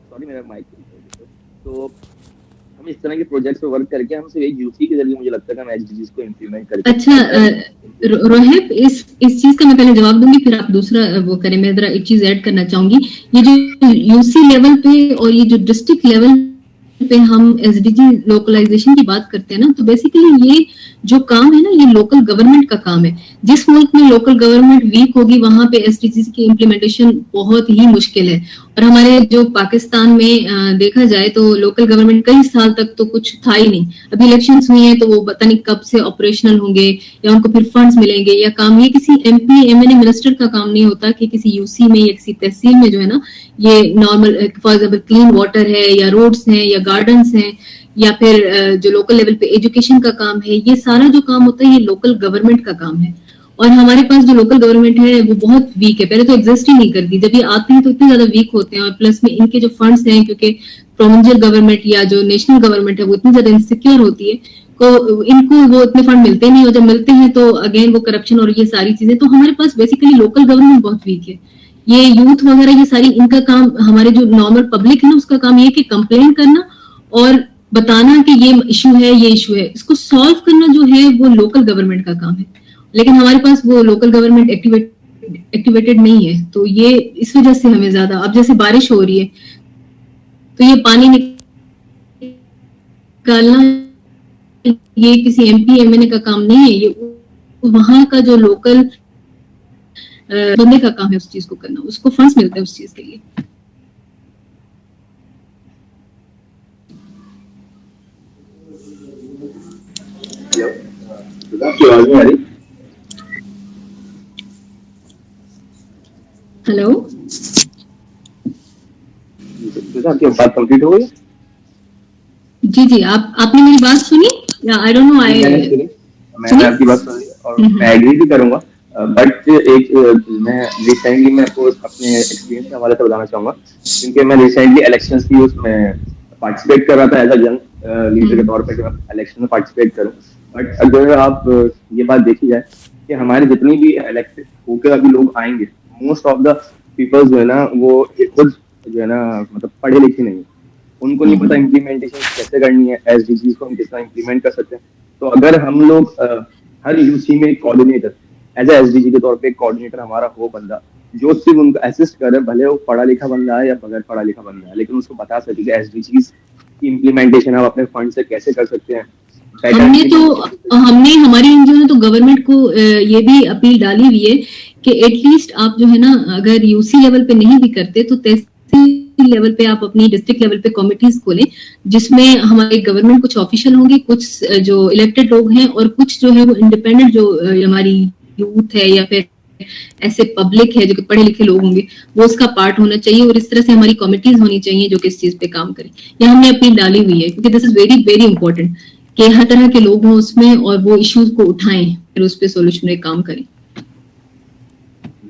सॉरी मेरा माइक, तो हम इस तरह के प्रोजेक्ट्स पे वर्क करके हम सिर्फ एक यूसी के जरिए मुझे लगता है कि हम एसडीजीज को इंप्लीमेंट करके। अच्छा रोहित, इस चीज का मैं पहले जवाब दूंगी, फिर आप दूसरा वो करें। मैं जरा एक चीज ऐड करना चाहूंगी, ये जो यूसी लेवल पे और ये जो डिस्ट्रिक्ट लेवल पे हम एसडीजी लोकलाइजेशन की बात करते हैं ना, तो बेसिकली ये जो काम है ना, ये लोकल गवर्नमेंट का काम है। जिस मुल्क में लोकल गवर्नमेंट वीक होगी वहां पे एसडीजी की इम्प्लीमेंटेशन बहुत ही मुश्किल है। और हमारे जो पाकिस्तान में देखा जाए तो लोकल गवर्नमेंट कई साल तक तो कुछ था ही नहीं। अभी इलेक्शंस हुई हैं तो वो पता नहीं कब से ऑपरेशनल होंगे, या उनको फिर फंड्स मिलेंगे या काम। ये किसी एमपी एमएनए मिनिस्टर का काम नहीं होता कि किसी यूसी में या किसी तहसील में जो है ना, ये normal for example clean water है या रोड्स हैं या गार्डन्स हैं, या फिर जो लोकल लेवल पे एजुकेशन का काम है, ये सारा जो काम होता है ये लोकल गवर्नमेंट का काम है। और हमारे पास जो लोकल गवर्नमेंट है वो बहुत वीक है, पहले तो एग्जिस्ट ही नहीं करती। जब ये आती है तो इतने ज्यादा वीक होते हैं, और प्लस में इनके जो फंड्स हैं, क्योंकि प्रोविंशियल गवर्नमेंट या जो नेशनल गवर्नमेंट है वो इतनी ज्यादा इनसिक्योर होती है, तो इनको वो इतने फंड मिलते नहीं, और जब मिलते हैं तो अगेन वो करप्शन और ये सारी चीजें। तो हमारे पास बेसिकली लोकल गवर्नमेंट बहुत वीक है। ये यूथ वगैरह ये सारी इनका काम, हमारे जो नॉर्मल पब्लिक है ना उसका काम ये है कि कंप्लेन करना और बताना कि ये इशू है, ये इशू है, इसको सॉल्व करना जो है वो लोकल गवर्नमेंट का काम है। लेकिन हमारे पास वो लोकल गवर्नमेंट एक्टिवेटेड नहीं है, तो ये इस वजह से हमें ज्यादा, अब जैसे बारिश हो रही है तो ये पानी निकालना ये किसी एमपी एमएनए का काम नहीं है, ये वहां का जो लोकल बंदे का काम है उस चीज को करना, उसको फंड्स मिलते हैं उस चीज के लिए। हेलो, आपकी बात कंप्लीट हो गई? जी, आपने मेरी बात सुनी या आई डोंट नो? मैंने आपकी बात सुनी और मैं एग्री भी करूंगा, बट एक मैं रिसेंटली मैं आपको अपने एक्सपीरियंस के हवाले से बताना चाहूंगा, क्योंकि मैं रिसेंटली इलेक्शंस की उसमें पार्टिसिपेट कर रहा था एज अ यंग लीडर के तौर पे कि मैं इलेक्शन में पार्टिसिपेट करूं। बट अगर आप ये बात देखी जाए कि हमारे जितनी भी इलेक्टेड होकर अभी लोग आएंगे, मोस्ट ऑफ द पीपल्स जो है ना वो खुद जो है ना मतलब पढ़े लिखे नहीं, उनको नहीं पता इम्प्लीमेंटेशन कैसे करनी है, एसडीजीज को हम किस तरह इम्प्लीमेंट कर सकते हैं। तो अगर हम लोग हर यूसी में कोऑर्डिनेटर एज ए एसडीजी के तौर पे कोऑर्डिनेटर हमारा हो बंदा जो सिर्फ उनको असिस्ट करे, भले वो पढ़ा लिखा बंदा है या बगैर पढ़ा लिखा बंदा है, लेकिन उसको बता सके कि एसडीजीज की इम्प्लीमेंटेशन आप अपने फंड से कैसे कर सकते हैं। हमने हमारी एनजीओ ने तो गवर्नमेंट को ये भी अपील डाली हुई है कि एटलीस्ट आप जो है ना अगर यूसी लेवल पे नहीं भी करते तो तहसील लेवल पे आप अपनी डिस्ट्रिक्ट लेवल पे कमिटीज खोलें, जिसमें हमारे गवर्नमेंट कुछ ऑफिशियल होंगे, कुछ जो इलेक्टेड लोग हैं, और कुछ जो है वो इंडिपेंडेंट जो हमारी यूथ है या फिर ऐसे पब्लिक है जो कि पढ़े लिखे लोग होंगे, वो उसका पार्ट होना चाहिए। और इस तरह से हमारी कमिटीज होनी चाहिए जो कि इस चीज पे काम करें। ये हमने अपील डाली हुई है क्योंकि this is very very important कि हर तरह के लोग हों उसमें और वो इश्यूज को उठाएं, फिर उस पे सोल्यूशन में काम करें।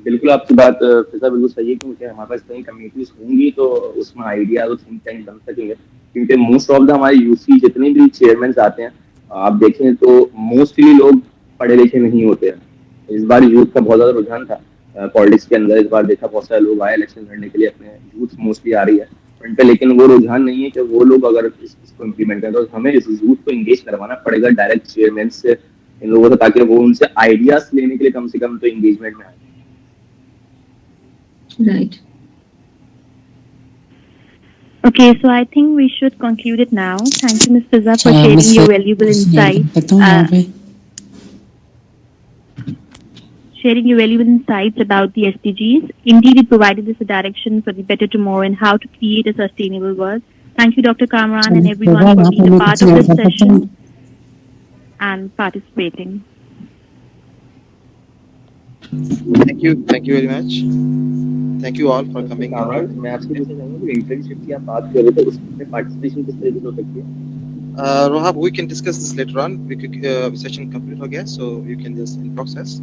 बिल्कुल आपकी बात फिजा बिल्कुल सही है, क्योंकि हमारे पास कई कम्युनिटीज होंगी तो उसमें आइडिया और थिंक टैंक बन सकेंगे। क्योंकि मोस्ट ऑफ द हमारे यूसी जितने भी चेयरमैन आते हैं आप देखें तो मोस्टली लोग पढ़े लिखे नहीं होते हैं। इस बार यूथ का बहुत ज्यादा रुझान था पॉलिटिक्स के अंदर, इस बार देखा बहुत सारे लोग आए इलेक्शन लड़ने के लिए, अपने यूथ मोस्टली आ रही है फ्रंट पे, लेकिन वो रुझान नहीं है कि वो लोग अगर इसको इम्प्लीमेंट करें तो हमें इस यूथ को इंगेज करवाना पड़ेगा डायरेक्ट चेयरमैन से, इन लोगों से, ताकि वो उनसे आइडियाज लेने के लिए कम से कम तो इंगेजमेंट में आए। Right. Okay, so I think we should conclude it now. Thank you, Ms. Fiza, for sharing your valuable insights. Sharing your valuable insights about the SDGs. Indeed, it provided us a direction for the better tomorrow and how to create a sustainable world. Thank you, Dr. Kamran, and everyone for being a part of this session and participating. Thank you very much. Thank you all for coming. मैं आपसे पूछना चाहूँगा कि internship की आप बात कर रहे थे उसमें पार्टिसिपेशन किस तरीके से हो सकती है? Rohab, we can discuss this later on. Session complete हो गया, so you can just in process.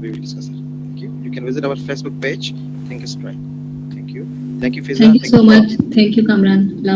We will discuss it. Thank you. You can visit our Facebook page. Thank you, Fiza. Thank you so much. Thank you, Kamran.